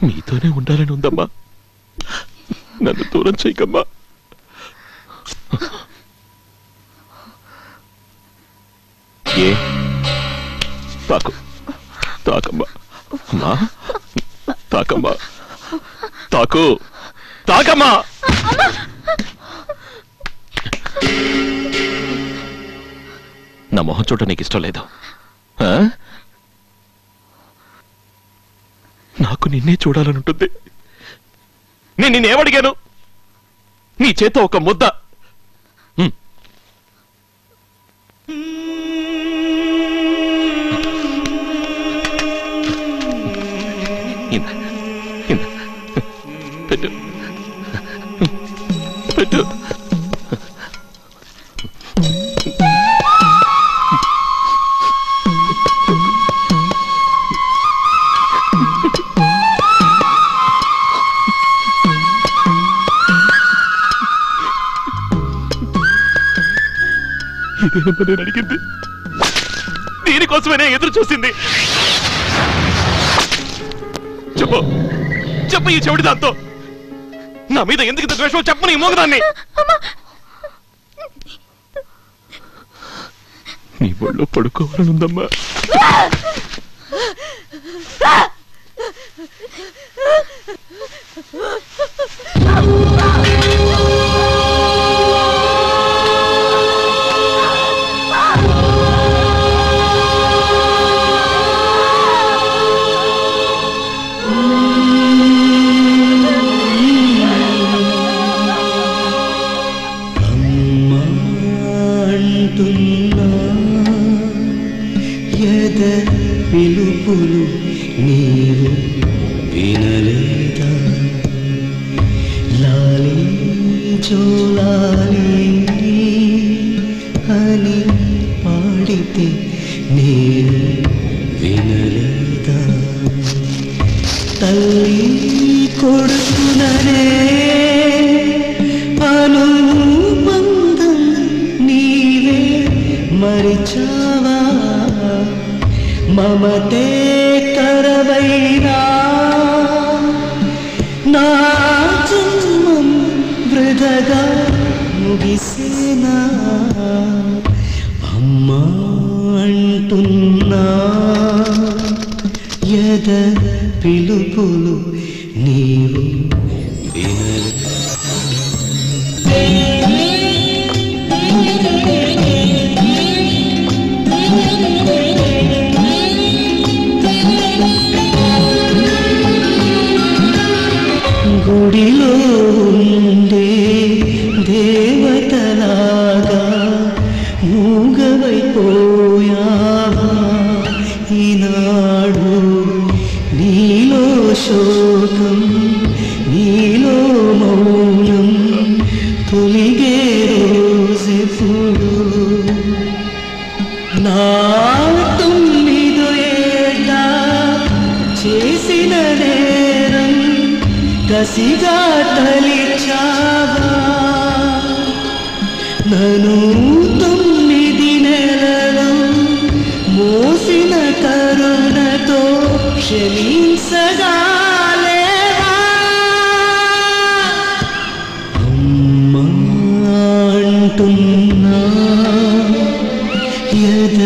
మీతోనే ఉండాలని ఉందమ్మా. నన్ను దూరం చేయకమ్మా. ఏ తాకు తాకమ్మా. అమ్మా తాకమ్మా. తాకు తాకమ్మా. నా మొహం చూడ నీకు ఇష్టం లేదు? నాకు నిన్నే చూడాలనుంటుంది. నేను నిన్నేమడిగాను? నీ చేత ఒక ముద్ద. పెట్టు పెట్టు. ఇదేనమ్మా నేను అడిగింది? దీనికోసమేనే ఎదురు చూసింది. చెప్పు చెప్పు, ఈ చెవిటి దాంతో నా మీద ఎందుకు ఇంత ద్వేషం? చెప్పు నీ మోగదాన్ని. నీ ఒళ్ళో పడుకోవాలనుందమ్మా. పిలుపులు నీవు వినలేదా లాలి జోలాలి అని పాడితే నేను వినలేదా తల్లి కొడుకుననే అనుబంధం నీవే మరిచావా మమతే కరవైనా నా జన్మం వృధగా ముగిసేనా అమ్మా అంటున్నా యద పిలుపులు నీవు గుడిలో ఉండే దేవతలాగా మూగవైపోయావా ఈనాడు నీలో శోకం నీలో మౌనం తొలిగే రోజెప్పుడు నా 9 ఏళ్ళ చేసిన నేరం కసిగా తలిచావా నన్ను 9 నెలలు మోసిన కరుణతో క్షమించగాలేవా అమ్మా అంటున్నా యద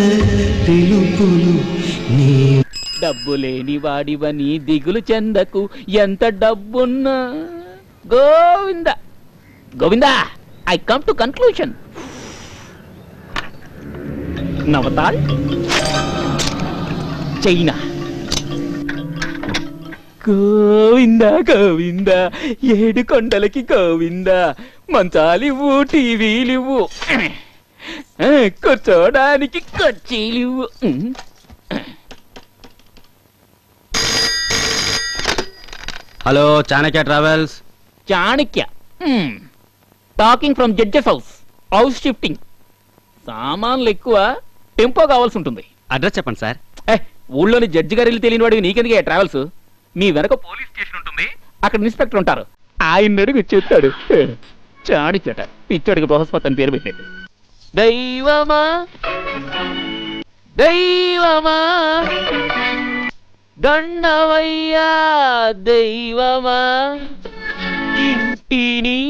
పిలుపులు నీ డబ్బు లేని వాడివని దిగులు చెందకు ఎంత డబ్బున్నా Govinda Govinda I come to conclusion నవతాల్ చైనా గోవింద గోవింద 7 కొండలకి గోవింద మంచాలివ్వు టీవీలివ్వు కూర్చోడానికి కుర్చీలివ్వు hello Chanakya travels Chanakya talking from judges house shifting సామాన్లు ఎక్కువ టెంపో కావాల్సి ఉంటుంది అడ్రస్ చెప్పండి సార్ ఊళ్ళోని జడ్జి గారు ఇల్లు తెలియని వాడికి నీకెందుకే ట్రావెల్స్ మీ వెనక పోలీస్ స్టేషన్ ఉంటుంది అక్కడ ఇన్స్పెక్టర్ ఉంటారు ఆయన అడుగు చెప్తాడు చాణిచ్చట పిచ్చడికి బృహస్పతి అని పేరు పెట్టాడు దైవమా దైవమా దండవయ్యా దైవమా ఇంటిని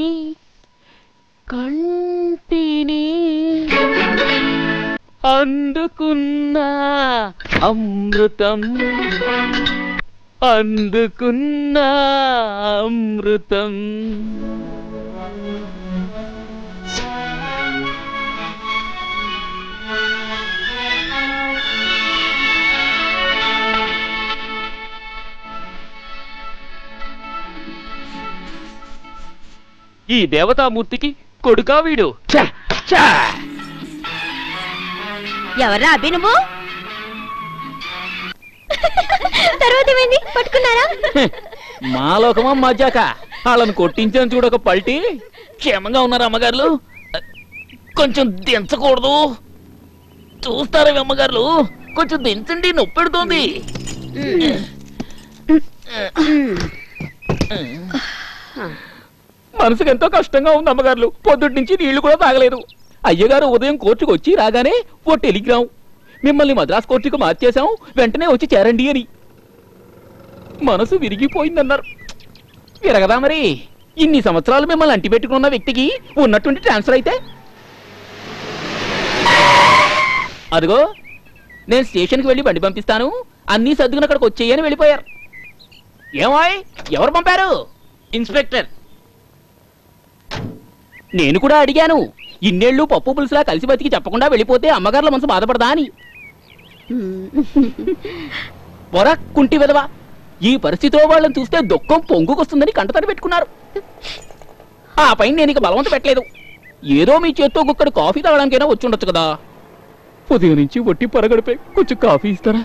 కంటిని అందుకున్న అమృతం అందుకున్న అమృతం ఈ దేవతామూర్తికి కొడుకా వీడు ఎవరా అభి నువ్వు తర్వాత ఏమైంది పట్టుకున్నారా మాలోకమా మజాక వాళ్ళని కొట్టించాను చూడక పల్టి క్షేమంగా ఉన్నారు అమ్మగారులు కొంచెం దించకూడదు చూస్తారా అమ్మగారులు కొంచెం దించండి నొప్పి పెడుతోంది మనసుకు ఎంతో కష్టంగా ఉంది అమ్మగారులు పొద్దుటి నుంచి నీళ్లు కూడా తాగలేదు అయ్యగారు ఉదయం కోర్టుకు వచ్చి రాగానే ఓ టెలిగ్రామ్ మిమ్మల్ని మద్రాస్ కోర్టుకు మార్చేశాం వెంటనే వచ్చి చేరండి అని మనసు విరిగిపోయిందన్నారు విరగదా మరి ఇన్ని సంవత్సరాలు మిమ్మల్ని అంటి పెట్టుకున్న వ్యక్తికి ఉన్నటువంటి ట్రాన్స్ఫర్ అయితే అదిగో నేను స్టేషన్కి వెళ్ళి బండి పంపిస్తాను అన్నీ సర్దుకుని అక్కడికి వచ్చేయని వెళ్ళిపోయారు ఏమాయ్ ఎవరు పంపారు? ఇన్స్పెక్టర్. నేను కూడా అడిగాను, ఇన్నేళ్ళు పప్పు పులుసులా కలిసి బతికి చెప్పకుండా వెళ్ళిపోతే అమ్మగారుల మనసు బాధపడదా అని. పొర కుంటి వెదవా, ఈ పరిస్థితిలో వాళ్ళని చూస్తే దుఃఖం పొంగుకొస్తుందని కంటతడి పెట్టుకున్నారు. ఆ పైన నేను ఇక బలవంత పెట్టలేదు. ఏదో మీ చేత్తో గుక్కడు కాఫీ తాగడానికైనా వచ్చి ఉండొచ్చు కదా. ఉదయం నుంచి ఒట్టి పరగడిపై కొంచెం కాఫీ ఇస్తారా?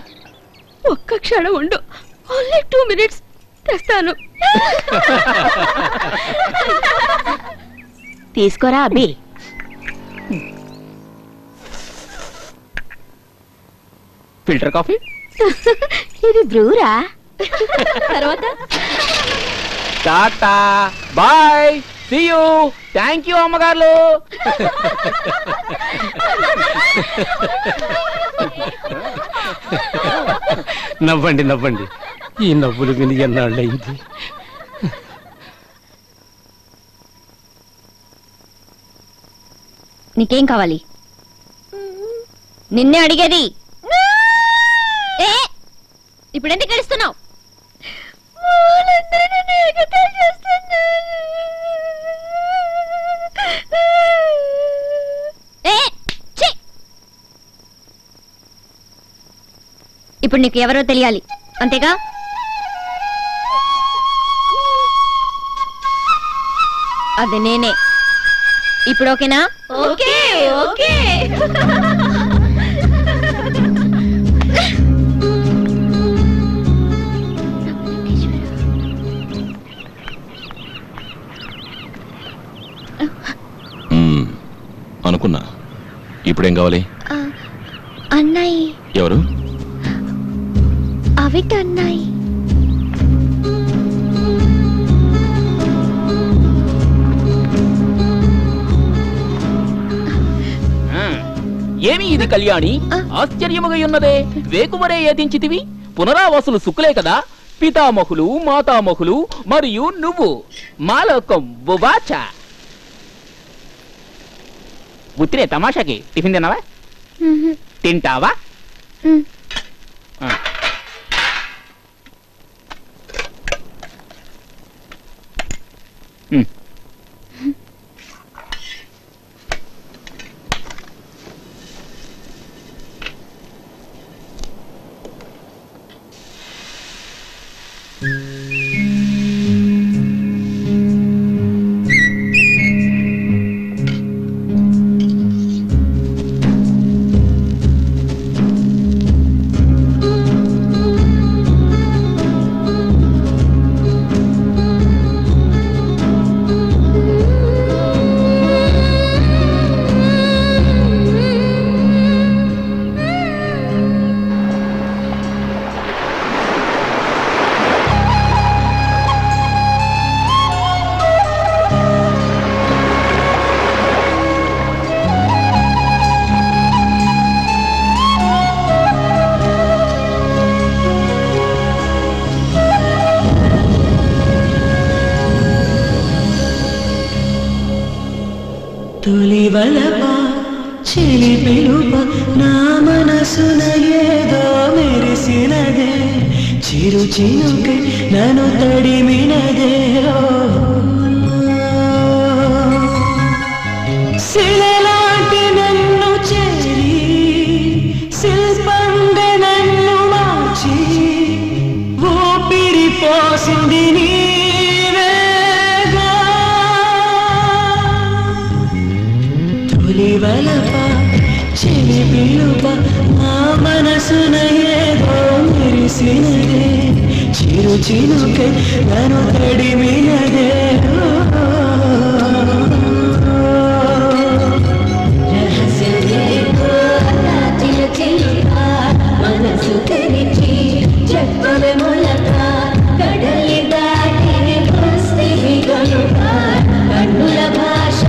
ఒక్క క్షణం ఉండు, ఓన్లీ 2 minutes తెస్తాను. తీసుకోరా అబ్బి. Filter coffee. ఇది బ్రూరా. తర్వాత tata bye, see you, thank you అమ్మగారు. నవ్వండి నవ్వండి, ఈ నవ్వులు విని ఎన్నాళ్ళయింది. నీకేం కావాలి? నిన్నే అడిగేది. ఇప్పుడు ఎందుకు గడుస్తున్నావు? ఇప్పుడు నీకు ఎవరో తెలియాలి, అంతేగా? అది నేనే. ఇప్పుడు ఓకేనా? Okay okay. అనుకున్నా. ఇప్పుడేం కావాలి? అన్నయ్య. ఎవరు? అవిట అన్నయ్య. ఏమి ఇది కళ్యాణి? ఆశ్చర్యముగా ఉన్నదే. వేకువరే ఏదించితివి? పునరావాసులు సుక్కులే కదా, పితామహులు మాతామహులు మరియు నువ్వు. మాలోకం బుబాచ. ఉత్తిరే తమాషాకి టిఫిన్ తిన్నావా? తింటావా? తొలివలప చెలి పిలుప నా మనసున ఏదో మెరిసినదే, చిరు చినుకే నన్ను తడిమినదే. శిలలాంటి నన్ను చేరి శిల్పంగా నన్ను మార్చి ఊపిరి పోసింది నీవేగా. తొలివలప చెలి పిలుప నా మనసున ఏదో మెరిసినదే, చిరు చినుకే నన్ను తడిమినదే. మనసు తెరిచి చెప్పవే మొలక, కడలి దాటి వస్తే గనుక, కన్నుల భాష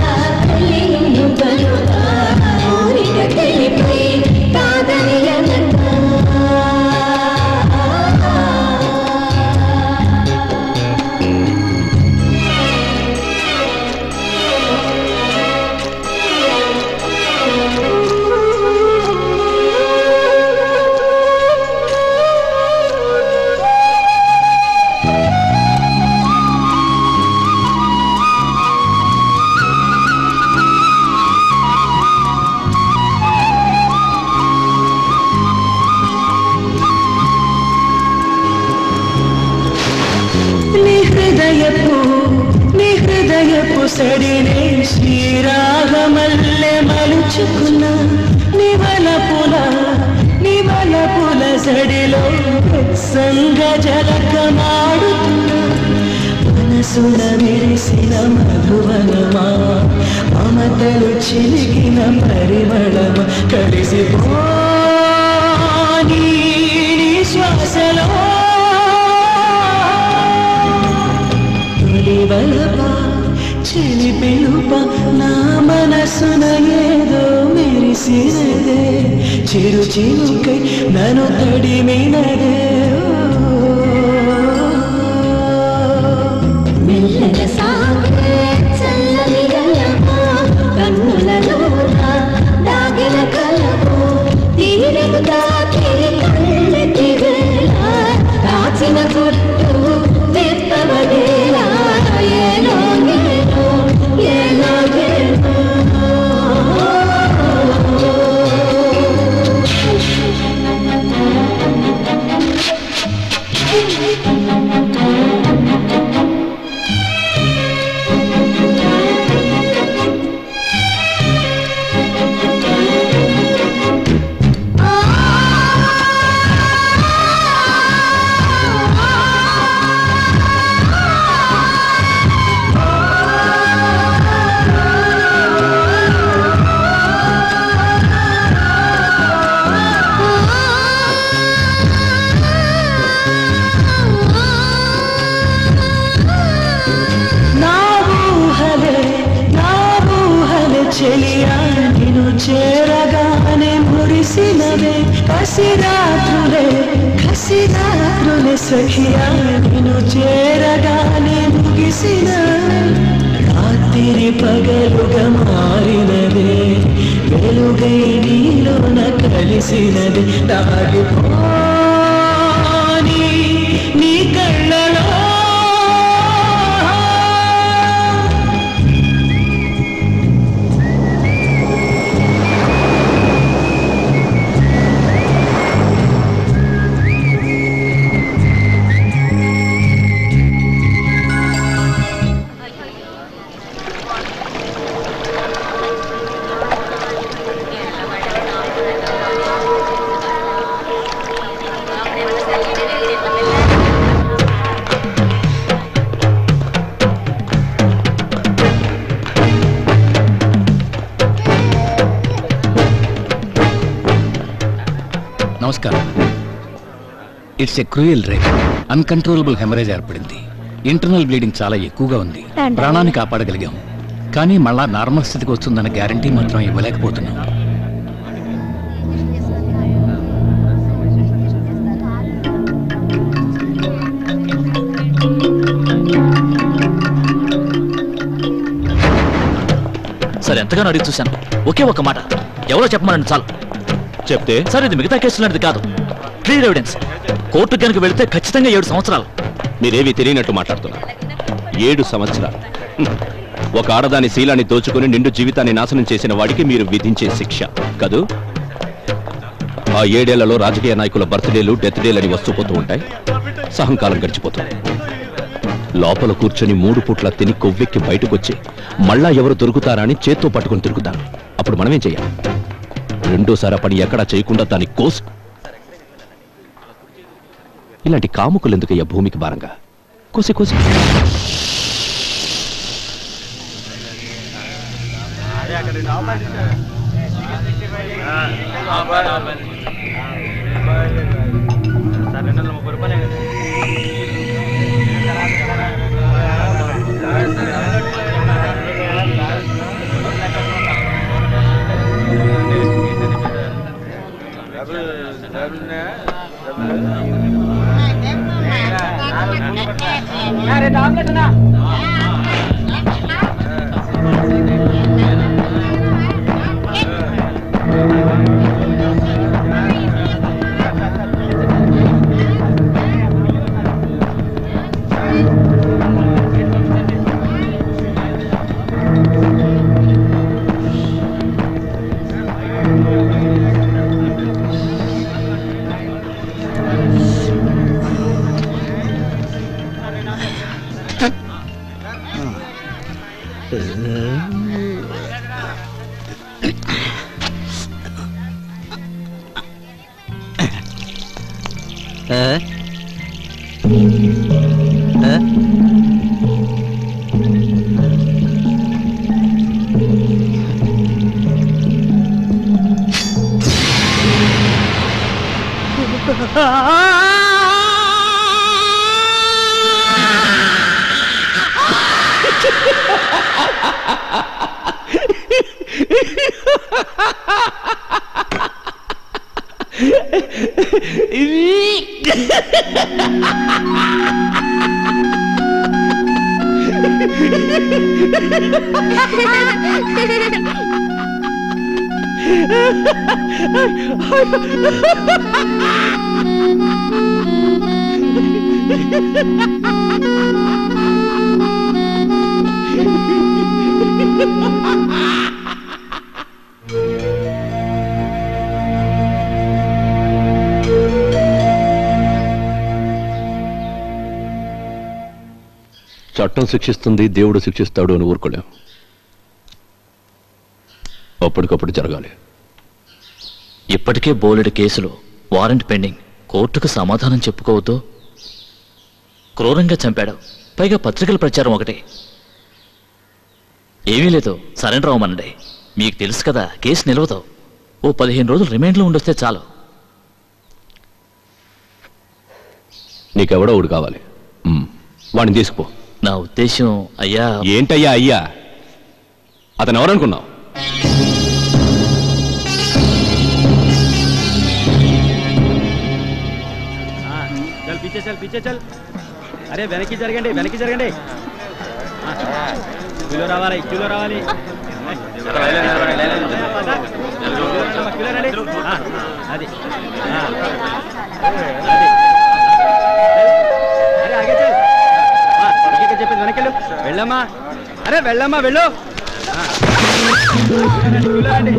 తెలియను గనుక, ఊరిక తెలిపి కాదని అనక. సొగసడినే శ్రీరాగమల్లె మలుచుకున్నా నివల పుల సడిలో సంగ జలకమాడుతున్నా మనసున విరిసిన మధువనమా మమతలు చిలికిన పరిమళమా కలిసిపోని శ్వాసలో తొలివలప చెలి పిలుప నా మనసున ఏదో మెరిసినదే చిరు చిరుకై నన్ను తడిమినదే మెల్లగా సాగే చల్లని గలమా కన్నులలోన దాగిన కలము తీరము దాటి కళ్ళెత్తి వేళ దాచిన గుర్తు తెప్పవదేలా ఏలో చెలియా నిన్ను చేరగానే మురిసినవే కసిరాత్రులే సఖియా నిన్ను చేరగానే ముగిసినవే రాత్రి పగలుగా మారినదే వెలుగై నీలోన కలిసినదే దాగిపోని నీ కళ్ళలో నమస్కారం. It's a cruel rape. Uncontrollable haemorrhage ఏర్పడింది. ఇంటర్నల్ బ్లీడింగ్ చాలా ఎక్కువగా ఉంది. ప్రాణాన్ని కాపాడగలిగాం, కానీ మళ్ళా నార్మల్ స్థితికి వస్తుందన్న గ్యారంటీ మాత్రం ఇవ్వలేకపోతున్నాం. సార్ ఎంతగానో అడిగి చూశాను. ఒకే ఒక్క మాట, ఎవరో చెప్పమనండి చాలు. చెప్తే సార్ ఇది మిగతా కేసులు లాంటిది కాదు, క్లియర్ ఎవిడెన్స్. కోర్టు కనుక వెళితే ఖచ్చితంగా 7 సంవత్సరాలు. మీరేమీ తెలియనట్టు మాట్లాడుతున్నారు. 7 సంవత్సరాలు. ఒక ఆడదాని శీలాన్ని దోచుకుని నిండు జీవితాన్ని నాశనం చేసిన వాడికి మీరు విధించే శిక్ష కదూ. ఆ 7 ఏళ్లలో రాజకీయ నాయకుల బర్త్డేలు, డెత్ డేలు అని వస్తూ పోతూ ఉంటాయి. సహంకాలం గడిచిపోతుంది. లోపల కూర్చొని 3 పూట్ల తిని కొవ్వెక్కి బయటకొచ్చి మళ్ళా ఎవరు దొరుకుతారా అని చేత్తో పట్టుకుని తిరుగుతారు. అప్పుడు మనమేం చెయ్యాలి? రెండోసారి పని ఎక్కడా చేయకుండా దాని కోసు. ఇలాంటి కాముకులు ఎందుకయ్యా భూమికి భారంగా? కోసి కోసి చట్టం శిక్షిస్తుంది, దేవుడు శిక్షిస్తాడు అని ఊరుకోలేం. అప్పటికప్పుడు జరగాలి. ఇప్పటికే బోలెడు కేసులు, వారెంట్ పెండింగ్. కోర్టుకు సమాధానం చెప్పుకోవద్దు. క్రూరంగా చంపాడు, పైగా పత్రికల ప్రచారం ఒకటి. ఏమీ లేదు, సరెండర్ అవ్వమనండి. మీకు తెలుసు కదా, కేసు నిలవదు. ఓ 15 రోజులు రిమైండ్లో ఉండొస్తే చాలు. నీకెవడో ఒకడు కావాలి, వాడిని తీసుకుపో. నా ఉద్దేశం అయ్యా. ఏంటయ్యా అయ్యా? అతను ఎవరనుకున్నావు? పీछे चल. అరే వెనక్కి జరగండి, వెనక్కి జరగండి. క్యూలో రావాలి, క్యూలో రావాలి. అది అరే ఆగే చల్. చెప్పేది వెనకెళ్ళు. వెళ్ళమ్మా, అరే వెళ్ళమ్మా, వెళ్ళు. క్యూలో రండి.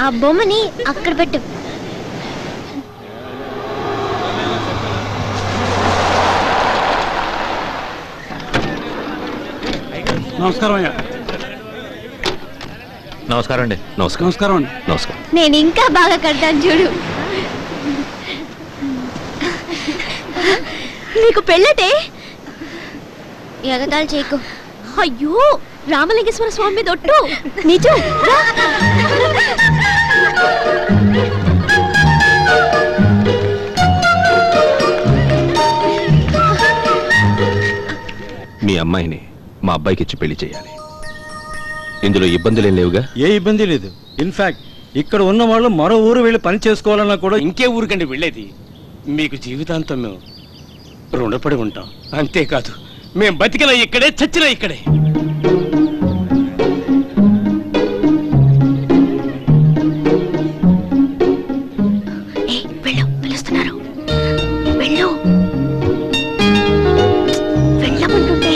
ఆ బొమ్మని అక్కడ పెట్టు. నమస్కారం అయ్యా. నమస్కారం అండి. నమస్కారం అండి. నమస్కారం. నేను ఇంకా బాగా కడతాను చూడు. నీకు పెళ్ళటే? ఎగతాళి చేయకు. అయ్యో రామలింగేశ్వర స్వామి మీద ఒట్టు. నిజం. మీ అమ్మాయిని మా అబ్బాయికి ఇచ్చి పెళ్లి చేయాలి. ఇందులో ఇబ్బందులేం లేవుగా? ఏ ఇబ్బంది లేదు. ఇన్ఫాక్ట్ ఇక్కడ ఉన్న వాళ్ళు మరో ఊరు వెళ్ళి పని చేసుకోవాలన్నా కూడా ఇంకే ఊరికండి వెళ్ళేది. మీకు జీవితాంతం మేము రుణపడి ఉంటాం. అంతేకాదు మేం బతికిన ఇక్కడే, చచ్చిన ఇక్కడే. పిలుస్తున్నారు. వెళ్ళు. వెళ్ళమంటుంటే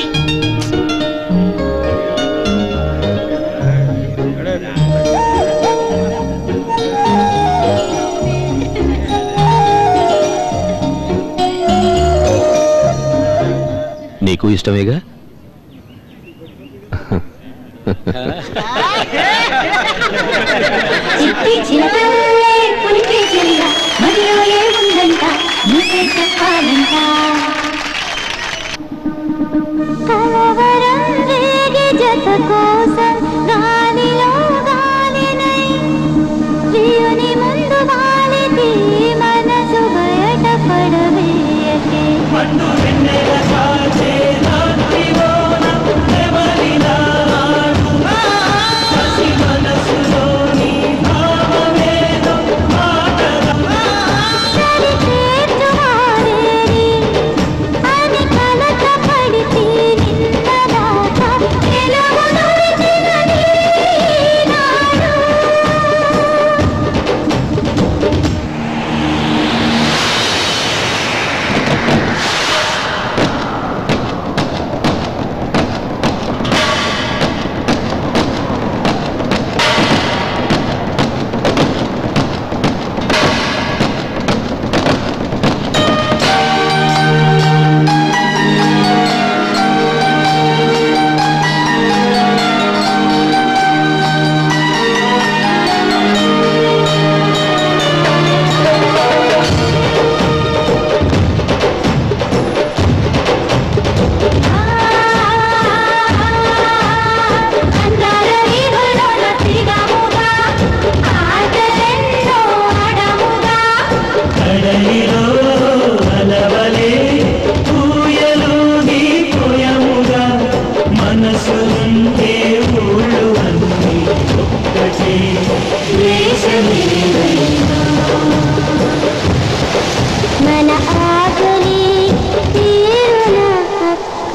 నీకు ఇష్టమేగా? చిట్టి చిలకల్లే పులికే చిల్ల మదిలో ఏముందంట నువ్వే చెప్పాలంట. కలవరం రేగే జత కోసం గాలిలో గాలినై ప్రియుని ముందు వాలితి మనసు బయట పడవేయకే. పండు వెన్నెల కాచే రాత్రిలోన నెమలినాడు పసి మనసులోని భావమేదో మాటగా సరిచేర్చువారేరి అని కలత పడితే నిన్నదాకా నిలవను విచినది నాడు. కడలిలో అలవలే పూయలోని పోయముగా మనసు ఉంటే ఊళ్ళు అన్నీ ఒక్కటే వేషమేవైనా మన ఆకలి తీరున అక్క.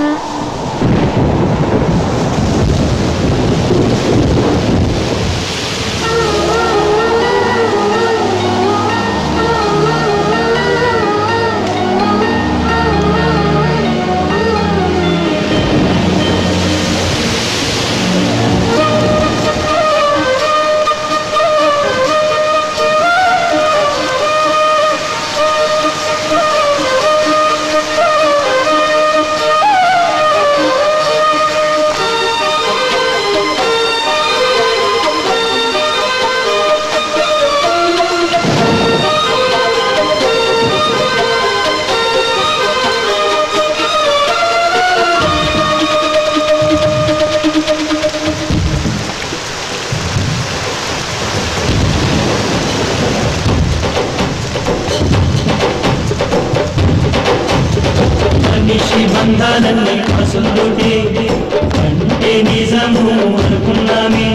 మనిషి బంధాలన్నీ పసులుంటే అంటే నిజము అనుకున్నామే.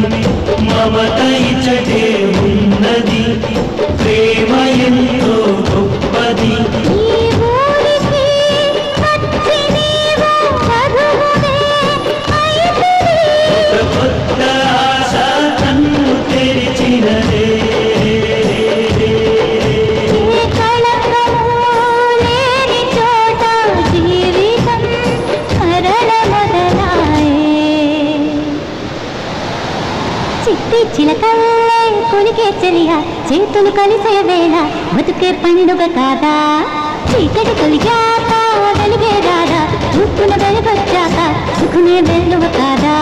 మమత ఇచ్చటే ఉన్నది, ప్రేమ ఎంతో గొప్పది. ఒక కొత్త ఆశ కన్ను తెరిచినదే. చిలకల్లే పులి పలికే చెలియా చేతులు కలిసే వేళ బతుకే పండుగ కాదా చీకటి తొలిగాక వెలుగే రాదా చూపుల వెలుగొచ్చాక సుఖమే వెలువ కాదా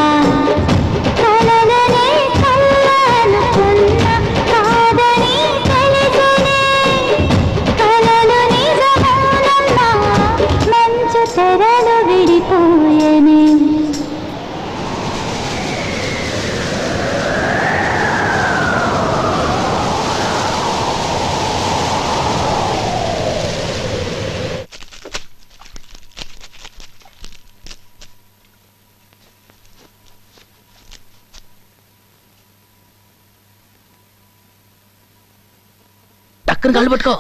కలలనే కళ్ళనుకున్న కాదని తెలిసనే కలలు నిజమౌనమ్మా మంచు తెరలు విడిపోయేనే టక్కన కాళ్ళు పట్టుకో.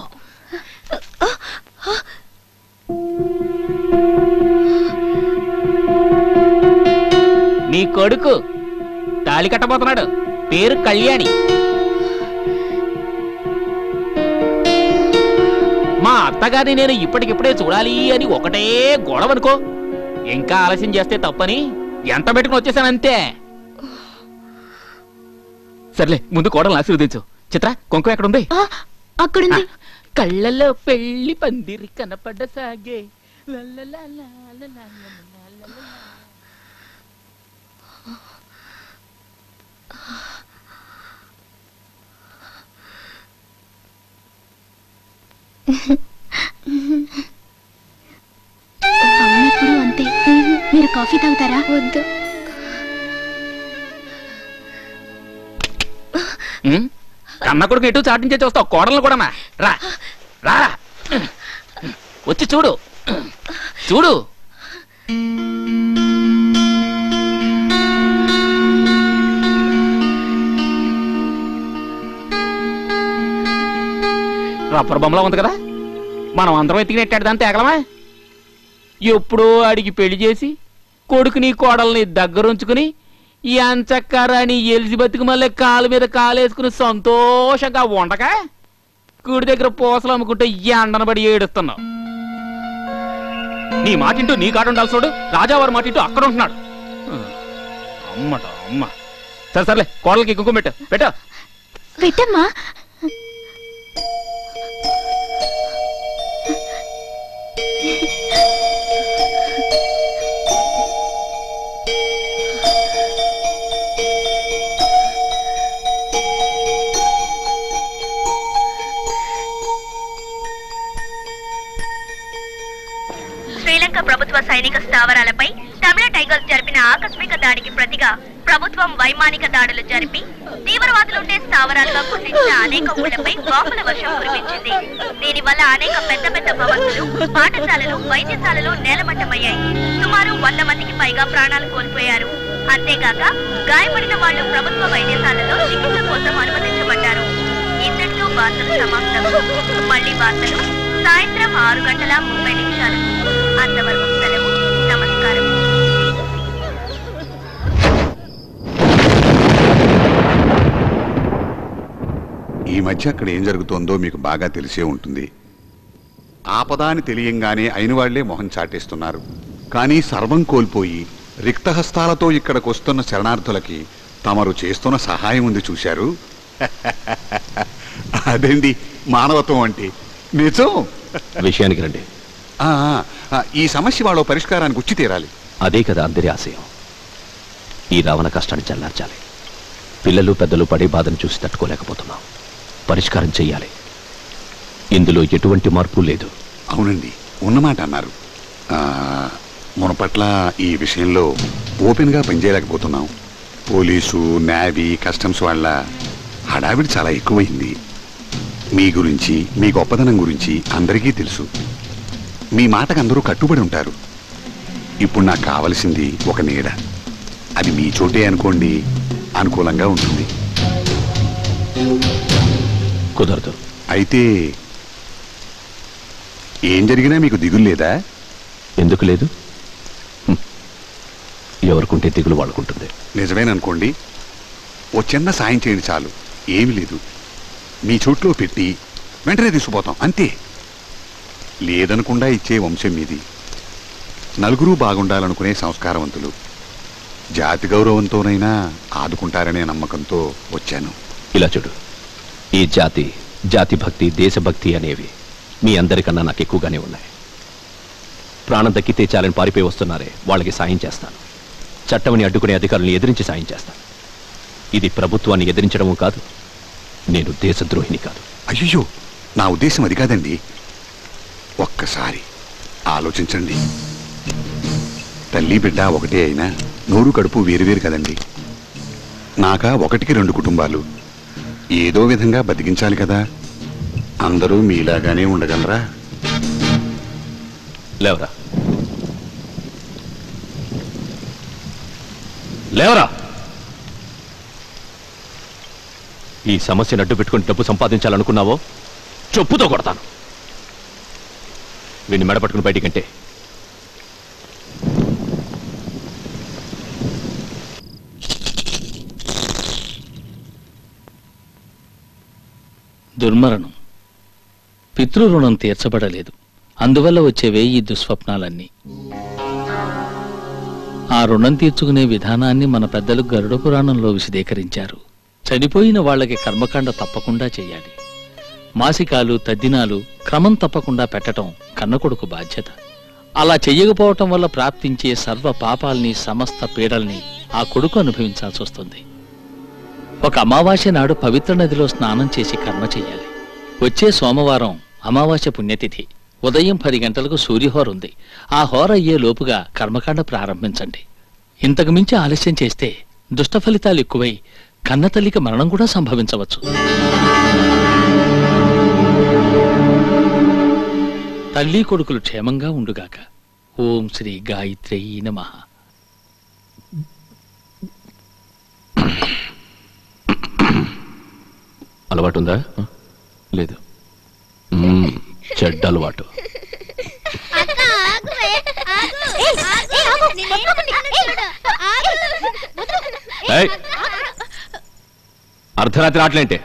నీ కొడుకు తాళి కట్టబోతున్నాడు. పేరు కళ్యాణి. మా అత్తగారిని నేను ఇప్పటికిప్పుడే చూడాలి అని ఒకటే గొడవ అనుకో. ఇంకా ఆలస్యం చేస్తే తప్పని ఎంత పెట్టుకుని వచ్చేసానంతే. సర్లే, ముందు కోడలు ఆశీర్వదించు. చిత్ర, కుంకుమ ఎక్కడుంది? అక్కడుంది. కళ్ళలో పెళ్లి పందిరి కనపడ్డ సాగే. అమ్మెప్పుడు అంతే. మీరు కాఫీ తాగుతారా? వద్దు. కన్న కొడుకు ఎటు చాటించే చూస్తావు, కోడలను కూడా రా రా వచ్చి చూడు చూడు. రబ్బర్ బొమ్మలా ఉంది కదా, మనం అందరం ఎత్తికి నెట్టాడు దాన్ని తేగలమా? ఎప్పుడో అడిగి పెళ్లి చేసి కొడుకుని కోడల్ని దగ్గరుంచుకుని ఈ అంచక్కారాని ఎలిజబెత్కి మళ్ళీ కాలు మీద కాలేసుకుని సంతోషంగా ఉండక గుడి దగ్గర పూసలు అమ్ముకుంటే ఎండన పడి ఏడుస్తున్నావు. నీ మాటింటూ నీ కాడు ఉండాలి చూడు. రాజావారి మాటింటూ అక్కడ ఉంటున్నాడు. అమ్మట అమ్మ. సరే సర్లే, కోడలకి కుంకుమ పెట్టు. పెట్టమ్మా. శ్రీలంక ప్రభుత్వ సైనిక స్థావరాలపై తమిళ టైగర్స్ జరిపిన ఆకస్మిక దాడికి ప్రతిగా ప్రభుత్వం వైమానిక దాడులు జరిపి తీవ్రవాదులుండే స్థావరాలుగా గుర్తించిన అనేక ఊళ్లపై బాంబుల వర్షం కురిపించింది. దీనివల్ల అనేక పెద్ద పెద్ద భవంతులు, పాఠశాలలు, వైద్యశాలలు నేలమట్టమయ్యాయి. సుమారు 100 మందికి పైగా ప్రాణాలు కోల్పోయారు. అంతేగాక గాయపడిన వాళ్లు ప్రభుత్వ వైద్యశాలలో చికిత్స కోసం అనుమతించబడ్డారు. ఇంతటితో వార్తలు సమాప్తం. మళ్లీ వార్తలు సాయంత్రం 6:30 అంతవరకు సెలవు. నమస్కారం. ఈ మధ్య అక్కడ ఏం జరుగుతోందో మీకు బాగా తెలిసే ఉంటుంది. ఆపద అని తెలియంగానే అయిన వాళ్లే మొహం చాటేస్తున్నారు. కానీ సర్వం కోల్పోయి రిక్తహస్తాలతో ఇక్కడికి వస్తున్న శరణార్థులకి తమరు చేస్తున్న సహాయం ఉంది చూశారు. అదండి మానవత్వం అంటే. నిజం. విషయానికి రండి. ఈ సమస్య వాళ్ళ పరిష్కారానికి వచ్చి తీరాలి. అదే కదా అందరి ఆశయం. ఈ రావణ కష్టాన్ని చల్లార్చాలి. పిల్లలు పెద్దలు పడే బాధను చూసి తట్టుకోలేకపోతున్నాం. పరిష్కారం చెయ్యాలి. ఇందులో ఎటువంటి మార్పు లేదు. అవునండి, ఉన్నమాట అన్నారు. మునపట్ల ఈ విషయంలో ఓపెన్గా పనిచేయలేకపోతున్నాం. పోలీసు, నేవీ, కస్టమ్స్ వాళ్ళ హడావిడి చాలా ఎక్కువైంది. మీ గురించి, మీ గొప్పదనం గురించి అందరికీ తెలుసు. మీ మాటకు అందరూ కట్టుబడి ఉంటారు. ఇప్పుడు నాకు కావలసింది ఒక నీడ. అది మీ చోటే అనుకోండి, అనుకూలంగా ఉంటుంది. కుదరదు. అయితే ఏం జరిగినా మీకు దిగులు లేదా? ఎందుకు లేదు? ఎవరుకుంటే దిగులు వాళ్ళకుంటుంది. నిజమేననుకోండి, ఓ చిన్న సాయం చేయండి చాలు. ఏమీ లేదు, మీ చోట్లో పెట్టి వెంటనే తీసుకుపోతాం అంతే. లేదనకుండా ఇచ్చే వంశం మీది. నలుగురూ బాగుండాలనుకునే సంస్కారవంతులు. జాతి గౌరవంతోనైనా ఆదుకుంటారనే నమ్మకంతో వచ్చాను. ఇలా చూడు, ఈ జాతి జాతి భక్తి దేశభక్తి అనేవి మీ అందరికన్నా నాకు ఎక్కువగానే ఉన్నాయి. ప్రాణం దక్కితే చాలని పారిపోయి వస్తున్నారే వాళ్ళకి సాయం చేస్తాను. చట్టమని అడ్డుకునే అధికారులను ఎదిరించి సాయం చేస్తాను. ఇది ప్రభుత్వాన్ని ఎదిరించడము కాదు, నేను దేశద్రోహిని కాదు. అయ్యో, నా ఉద్దేశం అది కాదండి. ఒక్కసారి ఆలోచించండి. తల్లి బిడ్డ ఒకటే అయినా నోరు కడుపు వేరువేరు కదండి. నాకా 1-2 కుటుంబాలు ఏదో విధంగా బతికించాలి కదా. అందరూ మీలాగానే ఉండగలరా? లేవరా లేవరా. ఈ సమస్యను అడ్డు పెట్టుకుని డబ్బు సంపాదించాలనుకున్నావో చెప్పుతో కొడతాను. వీడిని మెడపట్టుకుని బయటికంటే దుర్మరణం. పితృరుణం తీర్చబడలేదు, అందువల్ల వచ్చేవే ఈ దుస్వప్నాలన్నీ. ఆ రుణం తీర్చుకునే విధానాన్ని మన పెద్దలు గరుడ పురాణంలో విశదీకరించారు. చనిపోయిన వాళ్ళకి కర్మకాండ తప్పకుండా చేయాలి. మాసికాలు తద్దినాలు క్రమం తప్పకుండా పెట్టడం కన్నకొడుకు బాధ్యత. అలా చెయ్యకపోవటం వల్ల ప్రాప్తించే సర్వ పాపాల్ని సమస్త పీడల్ని ఆ కొడుకు అనుభవించాల్సి వస్తుంది. ఒక అమావాస్య నాడు పవిత్ర నదిలో స్నానం చేసి కర్మ చెయ్యాలి. వచ్చే సోమవారం అమావాస్య పుణ్యతిథి. ఉదయం 10 గంటలకు సూర్యహోర ఉంది. ఆ హోర అయ్యే లోపుగా కర్మకాండ ప్రారంభించండి. ఇంతకు మించి ఆలస్యం చేస్తే దుష్ట ఫలితాలు ఎక్కువై కన్నతల్లికి మరణం కూడా సంభవించవచ్చు. తల్లి కొడుకులు క్షేమంగా ఉండుగాక. ఓం శ్రీ గాయత్ర్యై నమః. అలవాటుందా? లేదు. చెడ్డ అలవాటు. అర్ధరాత్రి ఆటలేంటే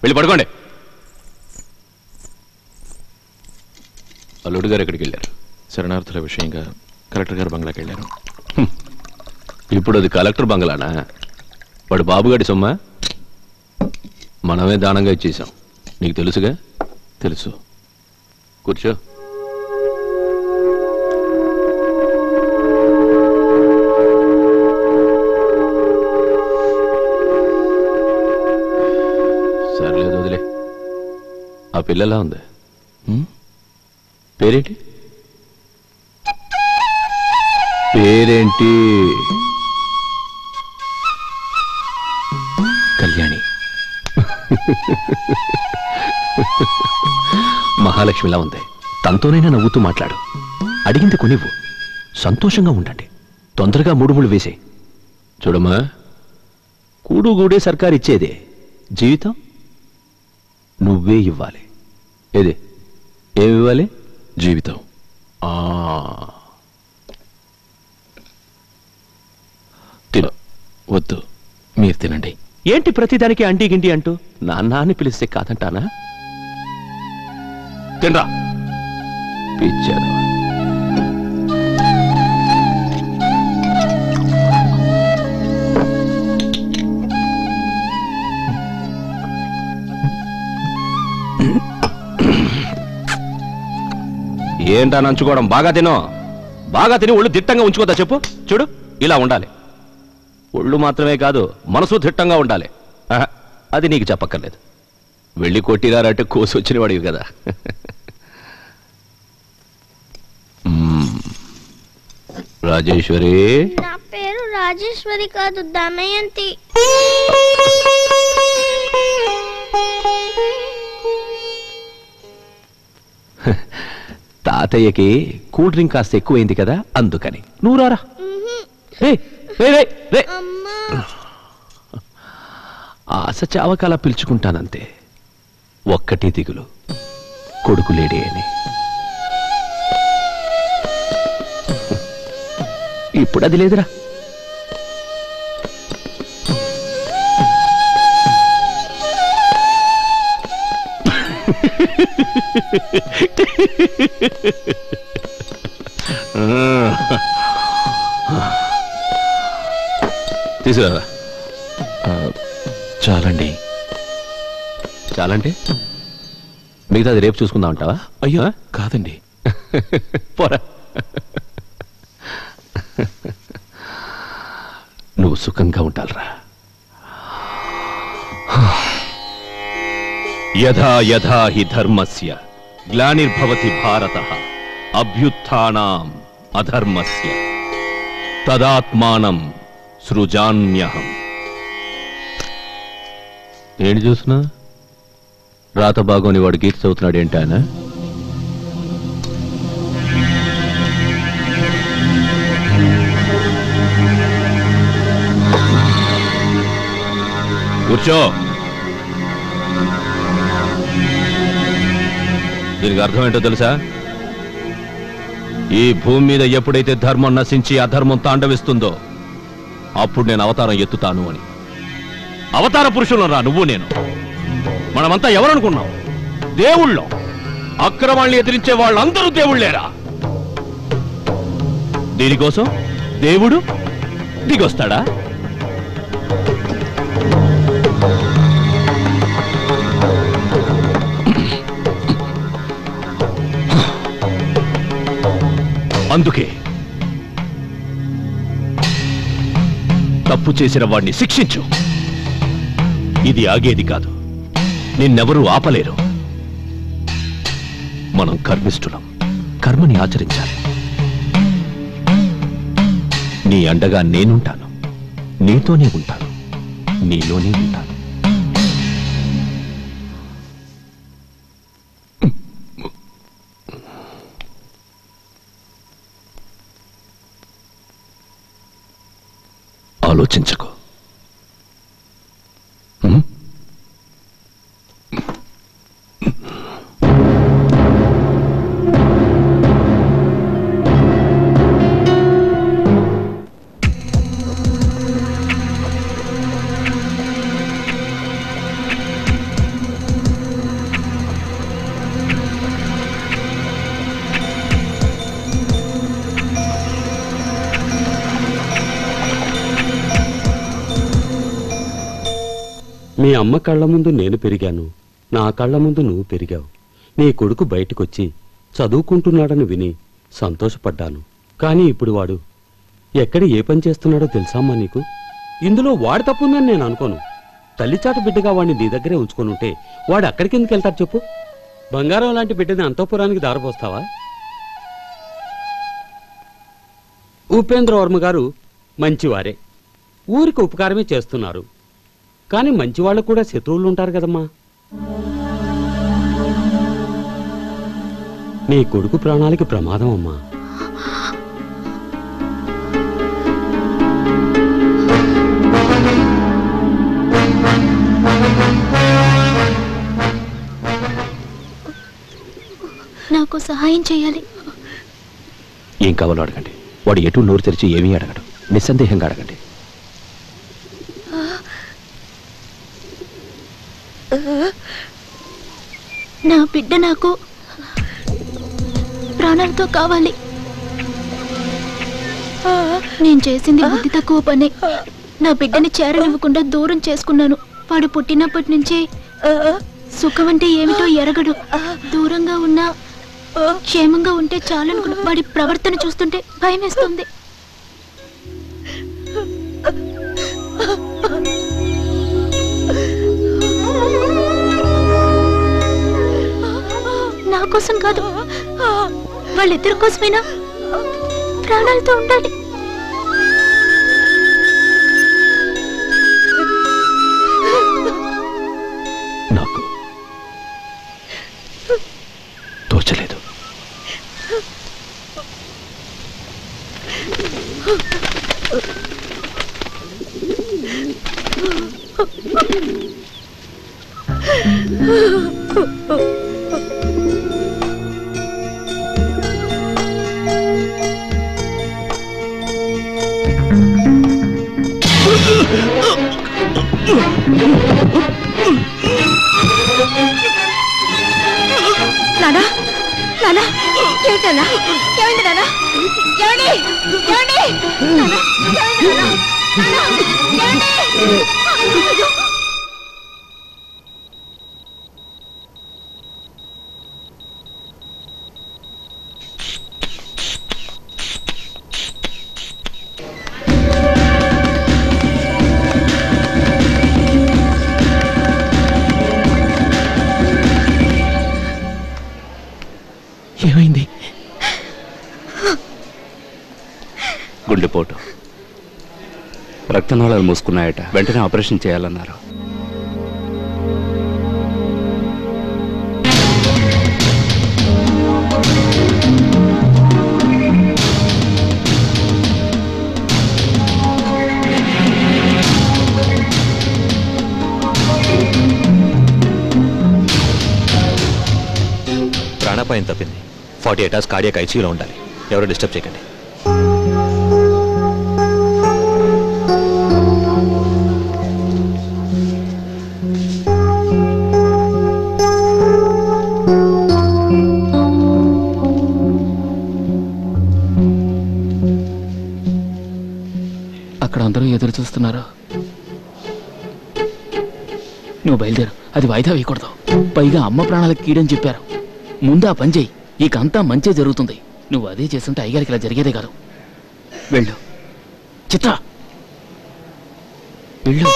వెళ్ళి పడుకోండి. అల్లుడు గారు ఎక్కడికి వెళ్ళారు? శరణార్థుల విషయంగా కలెక్టర్ గారు బంగ్లాకి వెళ్ళారు. ఇప్పుడు అది కలెక్టర్ బంగ్లానా? వాడు బాబుగాడి సొమ్మా? మనమే దానంగా ఇచ్చేసాం. నీకు తెలుసుగా? తెలుసు. కూర్చో. సర్లేదు, వదిలే. ఆ పిల్లలా ఉంది. పేరేంటి? పేరేంటి? కళ్యాణి. మహాలక్ష్మిలా ఉంది. తనతోనైనా నవ్వుతూ మాట్లాడు. అడిగింది కొనివ్వు. సంతోషంగా ఉండండి. తొందరగా 3 ముళ్ళు వేసే. చూడమ్మా, కూడుగూడే సర్కారు ఇచ్చేదే. జీవితం నువ్వే ఇవ్వాలి. ఏదే ఏమివ్వాలి? జీవితం. తిను. వద్దు, మీరు తినండి. ఏంటి ప్రతిదానికి అంటీ గింటి అంటూ? నాన్న అని పిలిస్తే కాదంటానా? తినరా పిచ్చేదా. ఏంటా నంచుకోవడం? బాగా తినో. బాగా తిని ఒళ్ళు దిట్టంగా ఉంచుకోదా చెప్పు. చూడు, ఇలా ఉండాలి. ఒళ్ళు మాత్రమే కాదు, మనసు దిట్టంగా ఉండాలి. అది నీకు చెప్పక్కర్లేదు. వెళ్ళి కొట్టిరారంటే కోసి వచ్చిన వాడివి కదా. రాజేశ్వరి. నా పేరు రాజేశ్వరి కాదు, దమయంతి. తాతయ్యకి కూల్ డ్రింక్ కాస్త ఎక్కువైంది కదా, అందుకని. నువ్వు రారా. ఆశ చావకాల పిలుచుకుంటానంతే. ఒక్కటి దిగులు, కొడుకు లేడే అని. ఇప్పుడు అది లేదురా. తీసుకురా. చాలండి. చాలంటే మిగతాది రేపు చూసుకుందాం అంటావా? అయ్యో కాదండి. పోరా. నువ్వు సుఖంగా ఉండాలిరా. యథా యథా హి ధర్మస్య గ్లానిర్భవతి భారతః అభ్యుత్థానాం అధర్మస్య తదాత్మానం సృజామ్యహం. ఏంటి చూస్తున్నా? రాత బాగోని వాడు గీత చదువుతున్నాడు ఏంటి ఆయన? కూర్చో. దీనికి అర్థం ఏంటో తెలుసా? ఈ భూమి మీద ఎప్పుడైతే ధర్మం నశించి అధర్మం తాండవిస్తుందో అప్పుడు నేను అవతారం ఎత్తుతాను అని. అవతార పురుషులను రా నువ్వు నేను. మనమంతా ఎవరనుకున్నాం? దేవుళ్ళం. అక్రమాల్ని ఎదిరించే వాళ్ళందరూ దేవుళ్ళేరా. దీనికోసం దేవుడు దిగొస్తాడా? అందుకే తప్పు చేసిన వాడిని శిక్షించు. ఇది ఆగేది కాదు. నిన్నెవరూ ఆపలేరు. మనం కర్మిష్ఠులం. కర్మని ఆచరించాలి. నీ అండగా నేనుంటాను. నీతోనే ఉంటాను. నీలోనే ఉంటాను. ఆలోచించకు. మీ అమ్మ కళ్ళ ముందు నేను పెరిగాను. నా కళ్ళ ముందు నువ్వు పెరిగావు. నీ కొడుకు బయటకొచ్చి చదువుకుంటున్నాడని విని సంతోషపడ్డాను. కానీ ఇప్పుడు వాడు ఎక్కడ ఏ పని చేస్తున్నాడో తెలుసామ్మా నీకు? ఇందులో వాడు తప్పుందని నేను అనుకోను. తల్లిచాటు బిడ్డగా వాడిని నీ దగ్గరే ఉంచుకొని ఉంటే వాడు అక్కడికి ఎందుకు వెళ్తాడు చెప్పు? బంగారం లాంటి బిడ్డని అంతఃపురానికి దారపోస్తావా? ఉపేంద్ర వర్మ గారు మంచివారే. ఊరికి ఉపకారమే చేస్తున్నారు. కానీ మంచి వాళ్ళకు కూడా శత్రువులు ఉంటారు కదమ్మా. నీ కొడుకు ప్రాణాలకి ప్రమాదం అమ్మా. నాకు సహాయం చేయాలి. ఏం కావాలో అడగండి. వాడు ఎటు నోరు తెరిచి ఏమీ అడగడు. నిస్సందేహంగా అడగండి. నా బిడ్డ నాకు ప్రాణాలతో కావాలి. నేను చేసింది బుద్ధి తక్కువ పని. నా బిడ్డని చేరనివ్వకుండా దూరం చేసుకున్నాను. వాడు పుట్టినప్పటి నుంచే సుఖం అంటే ఏమిటో ఎరగడు. దూరంగా ఉన్నా క్షేమంగా ఉంటే చాలనుకున్నా. వాడి ప్రవర్తన చూస్తుంటే భయం వేస్తుంది. నా కోసం కాదు, వాళ్ళిద్దరి కోసమైనా ప్రాణాలతో ఉండాలి. నాకు తోచలేదు. నానా నానా ఏమిటన్నా? ఏమైంది నానా? ఏమండి? ఏమండి? నానా, ఏమైంది నానా? నానా, ఏమండి? రిపోర్టు రక్తనాళాలు మూసుకున్నాయట. వెంటనే ఆపరేషన్ చేయాలన్నారు. ప్రాణాపాయం తప్పింది. 48 hours కార్డియాక్ ఐసీయూలో ఉండాలి. ఎవరు డిస్టర్బ్ చేయకండి. అక్కడ అందరూ ఎదురు చూస్తున్నారు. నువ్వు బయలుదేరు. అది వాయిదా వేయకూడదు. పైగా అమ్మ ప్రాణాలకు కీడని చెప్పారు. ముందు ఆ పని చేయి. ఇక అంతా మంచే జరుగుతుంది. నువ్వు అదే చేస్తుంటే అయ్యగారికి ఇలా జరిగేదే కాదు. వెళ్ళు చిత్ర, వెళ్ళు.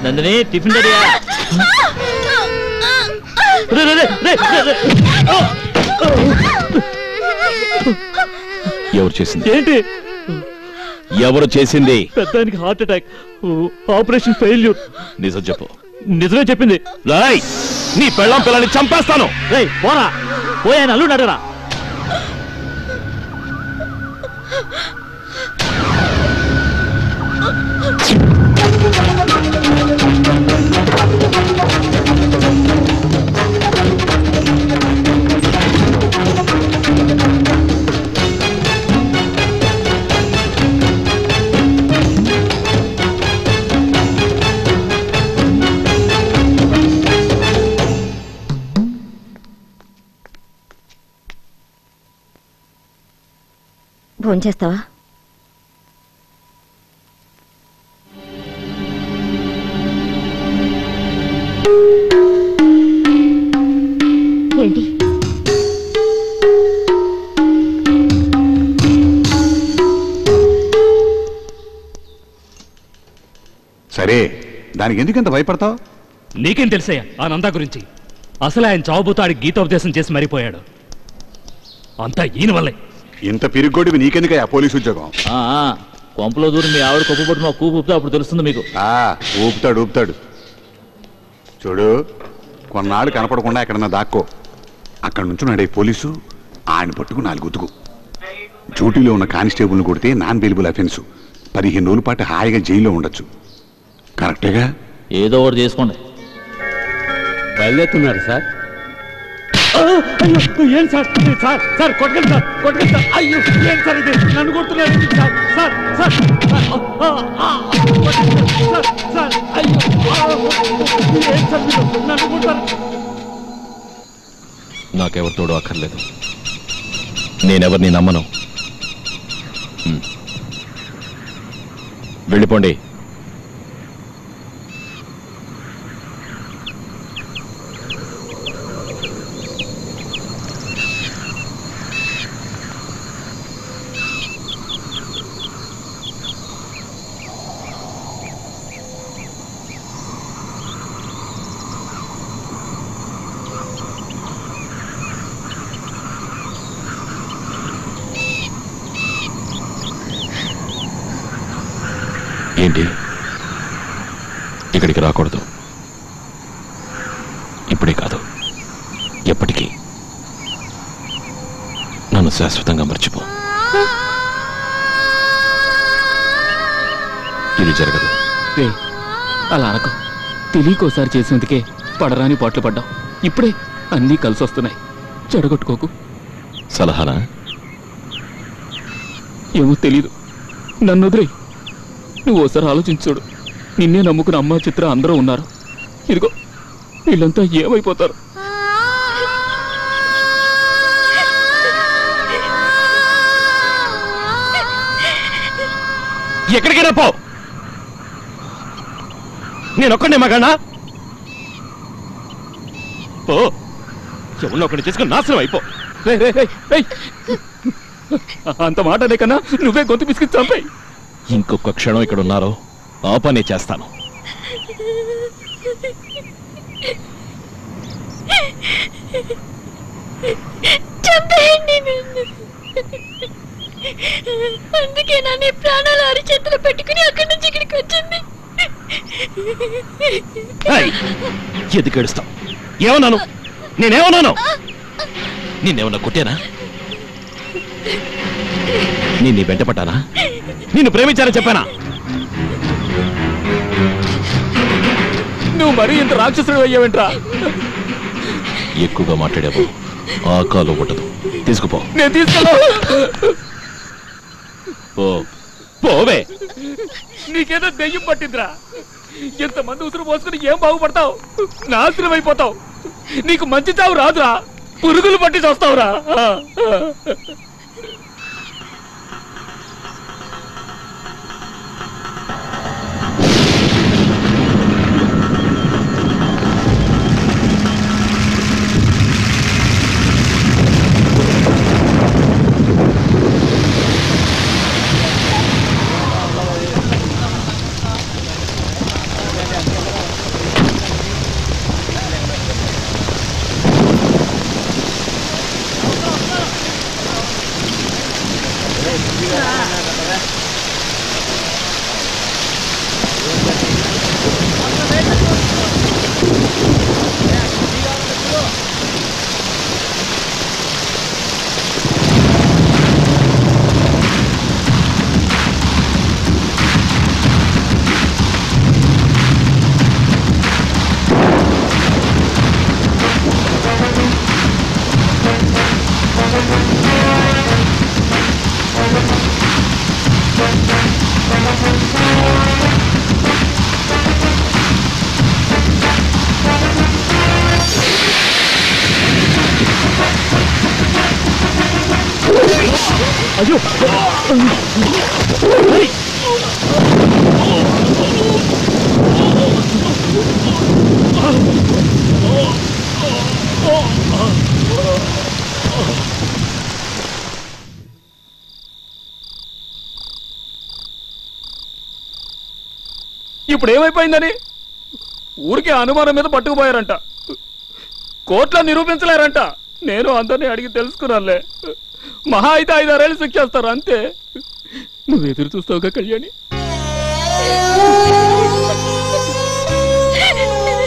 నందిని, టిఫిన్ రెడీయా? ఎవరు చేసింది? ఏంటి? ఎవరు చేసింది? పెద్దానికి హార్ట్ అటాక్, ఆపరేషన్ ఫెయిల్యూర్. నిజం చెప్పు. నిజమే చెప్పింది. రాయ్, నీ పెళ్ళాం పిల్లని చంపేస్తాను. రేయ్ పోరా, పోయాను అల్లుడు అడగరా. ఫోన్ చేస్తావా? ఏంటి? సరే, దానికి ఎందుకంత భయపడతావు? నీకేం తెలుసయ్యా ఆ నందా గురించి? అసలు ఆయన చావుబోతాడి గీతోపదేశం చేసి మరిపోయాడు. అంతా ఈయన వల్లే. ఇంత పిరిగొడివి నీకెందుకయ్యా పోలీసు ఉద్యోగం? కొంపలో దూరం మీ ఆవిడ కొప్పు పట్టిన కూపు ఊపుతా అప్పుడు తెలుస్తుంది మీకు. ఊపుతాడు. చూడు, కొన్నాళ్ళు కనపడకుండా ఎక్కడన్నా దాక్కో. అక్కడి నుంచి నడే పోలీసు ఆయన పట్టుకు 4 ఉతుకు. డ్యూటీలో ఉన్న కానిస్టేబుల్ని కొడితే నాన్ బెయిలబుల్ అఫెన్స్. 15 రోజుల పాటు హాయిగా జైల్లో ఉండొచ్చు. కరెక్టేగా? ఏదో ఒకటి చేసుకోండి. బయలుదేరుతున్నారు సార్. ఏం సార్? సార్ కొట్టగలి సార్. అయ్యో ఏం సార్ ఇది? నన్ను కొడుతున్నారు సార్. అయ్యో ఏం సార్ నన్ను కొడతారు? నాకెవరు తోడు అక్కర్లేదు. నేనెవరిని నమ్మను. వెళ్ళిపోండి. ఏంటి? ఇక్కడికి రాకూడదు. ఇప్పుడే కాదు, ఎప్పటికీ. నన్ను శాశ్వతంగా మర్చిపో. ఇది జరగదు. అలా అనకు. తెలియకోసారి చేసినందుకే పడరాని పాటలు పడ్డావు. ఇప్పుడే అన్నీ కలిసి వస్తున్నాయి. చెడగొట్టుకోకు. సలహానా? ఏమో తెలీదు. నన్ను వదిలే. నువ్వు ఓసారి ఆలోచించుడు. నిన్నే నమ్ముకున్న అమ్మ చిత్ర అందరూ ఉన్నారు. ఇదిగో వీళ్ళంతా ఏమైపోతారు? ఎక్కడికైనా పో. నేనొక్కడే మగానా? పో. ఎవరినో ఒకటి చేసుకుని నాశనం అయిపో. అంత మాట లేకన్నా నువ్వే గొంతు పిసికి చంపాయి. ఇంకొక క్షణం ఇక్కడ ఉన్నారో ఆ పనే చేస్తాను. అందుకే నన్ను ప్రాణాలు అరిచేతులు పెట్టుకుని అక్కడి నుంచి ఇక్కడికి వచ్చింది. ఎందుకు ఏడుస్తావు? ఏమన్నాను? నేనేమన్నాను? నిన్నేమన్నా కొట్టానా? నీ వెంట పడ్డానా? నిన్ను ప్రేమించాలని చెప్పానా? నువ్వు మరీ ఇంత రాక్షసుడు అయ్యావేంట్రా? ఎక్కువగా మాట్లాడావు. ఆ కాలు ఉండదు. తీసుకుపో. నేను తీసుకెళ్ళా. పోవే. నీకేదో దెయ్యం పట్టిందిరా. ఎంతమంది ఉసురు పోసుకుని ఏం బాగుపడతావు? నాశనం అయిపోతావు. నీకు మంచి చావు రాదురా. పురుగులు పట్టి చూస్తావురా. అయ్యో ఇప్పుడు ఏమైపోయిందని ఊరికే అనుమానం మీద పట్టుకుపోయారంట. కోర్టులో నిరూపించలేరంట. నేను అందరినీ అడిగి తెలుసుకున్నానులే. మహా అయితే 5-6 ఏళ్ళు శిక్షేస్తారు అంతే. నువ్వు ఎదురు చూస్తావుగా కళ్యాణి.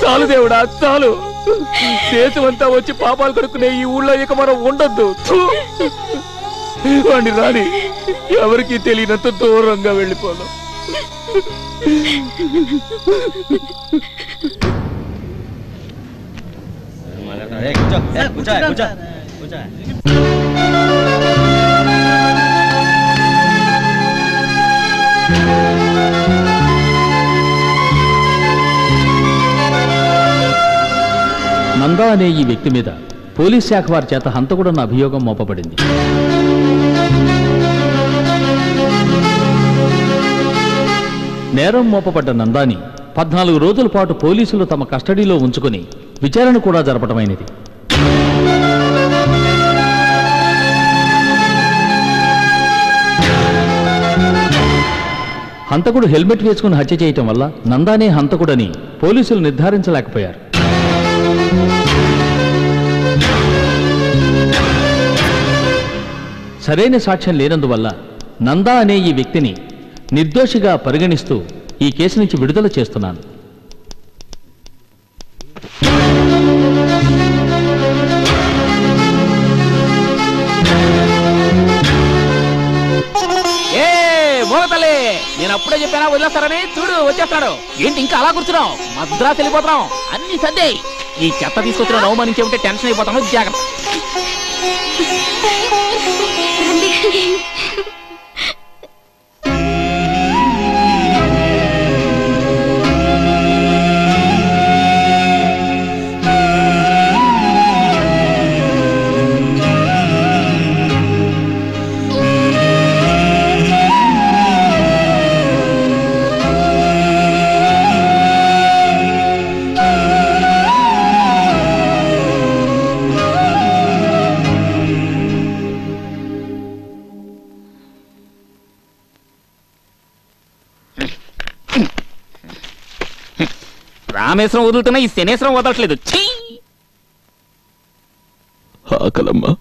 చాలు దేవుడా చాలు. దేశమంతా వచ్చి పాపాలు కడుక్కునే ఈ ఊళ్ళో ఇక మనం ఉండొద్దు. వాడిని రాని ఎవరికి తెలియనంత దూరంగా వెళ్ళిపోదాం. నందా అనే ఈ వ్యక్తి మీద పోలీస్ శాఖ వారి చేత హంతకుడన్న అభియోగం మోపబడింది. నేరం మోపబడ్డ నందాని 14 రోజుల పాటు పోలీసులు తమ కస్టడీలో ఉంచుకుని విచారణ కూడా జరపడమైనది. హంతకుడు హెల్మెట్ వేసుకుని హత్య చేయటం వల్ల నందానే హంతకుడని పోలీసులు నిర్ధారించలేకపోయారు. సరైన సాక్ష్యం లేనందువల్ల నందా అనే ఈ వ్యక్తిని నిర్దోషిగా పరిగణిస్తూ ఈ కేసు నుంచి విడుదల చేస్తున్నాను. నేను అప్పుడే చెప్పానా వదిలేస్తారని. చూడు వచ్చేస్తాడు. ఏంటి ఇంకా అలా కూర్చున్నావు? మద్రాసు వెళ్ళిపోతున్నాం. అన్ని సర్దే. ఈ చెత్త తీసుకొచ్చిన అవమానించే ఉంటే టెన్షన్ అయిపోతాను. జాగ్రత్త. రామేశ్వరం వదులుతున్నా ఈ శనేశ్వరం వదలట్లేదు. ఆకలమ్మా.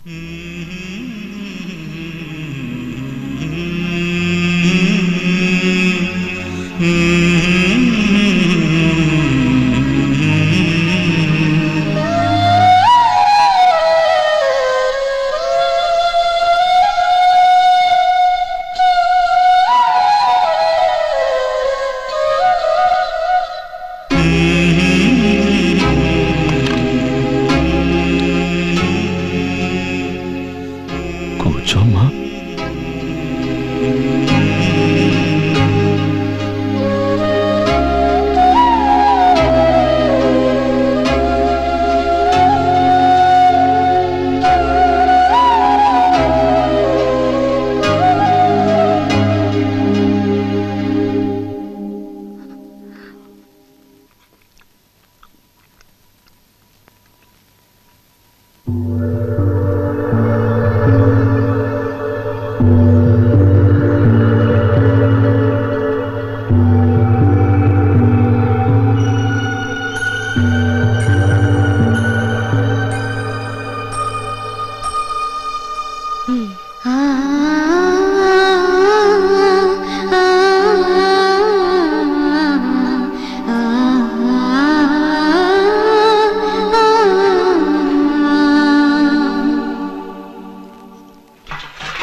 కూర్చోమ్మా.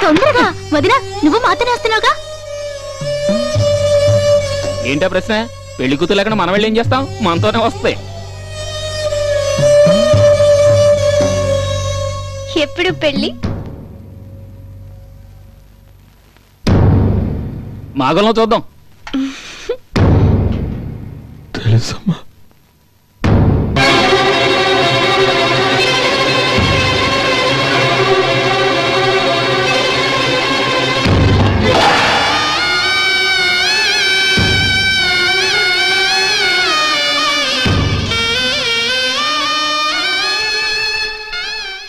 తొందరగా వదినా, నువ్వు మాతనే వస్తున్నావుగా. ఏంటా ప్రశ్న? పెళ్లి కూతురు లేకుండా మనం వెళ్ళి ఏం చేస్తాం? మనతోనే వస్తాయి. ఎప్పుడు పెళ్లి? మాగంలో చూద్దాం. తెలుసమ్మా.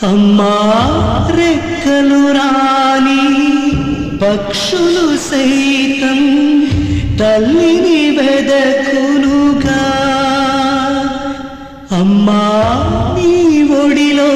అమ్మా రెక్కలు రాని పక్షులు సైతం తల్లిని వెదకునుగా అమ్మా నీ ఒడిలో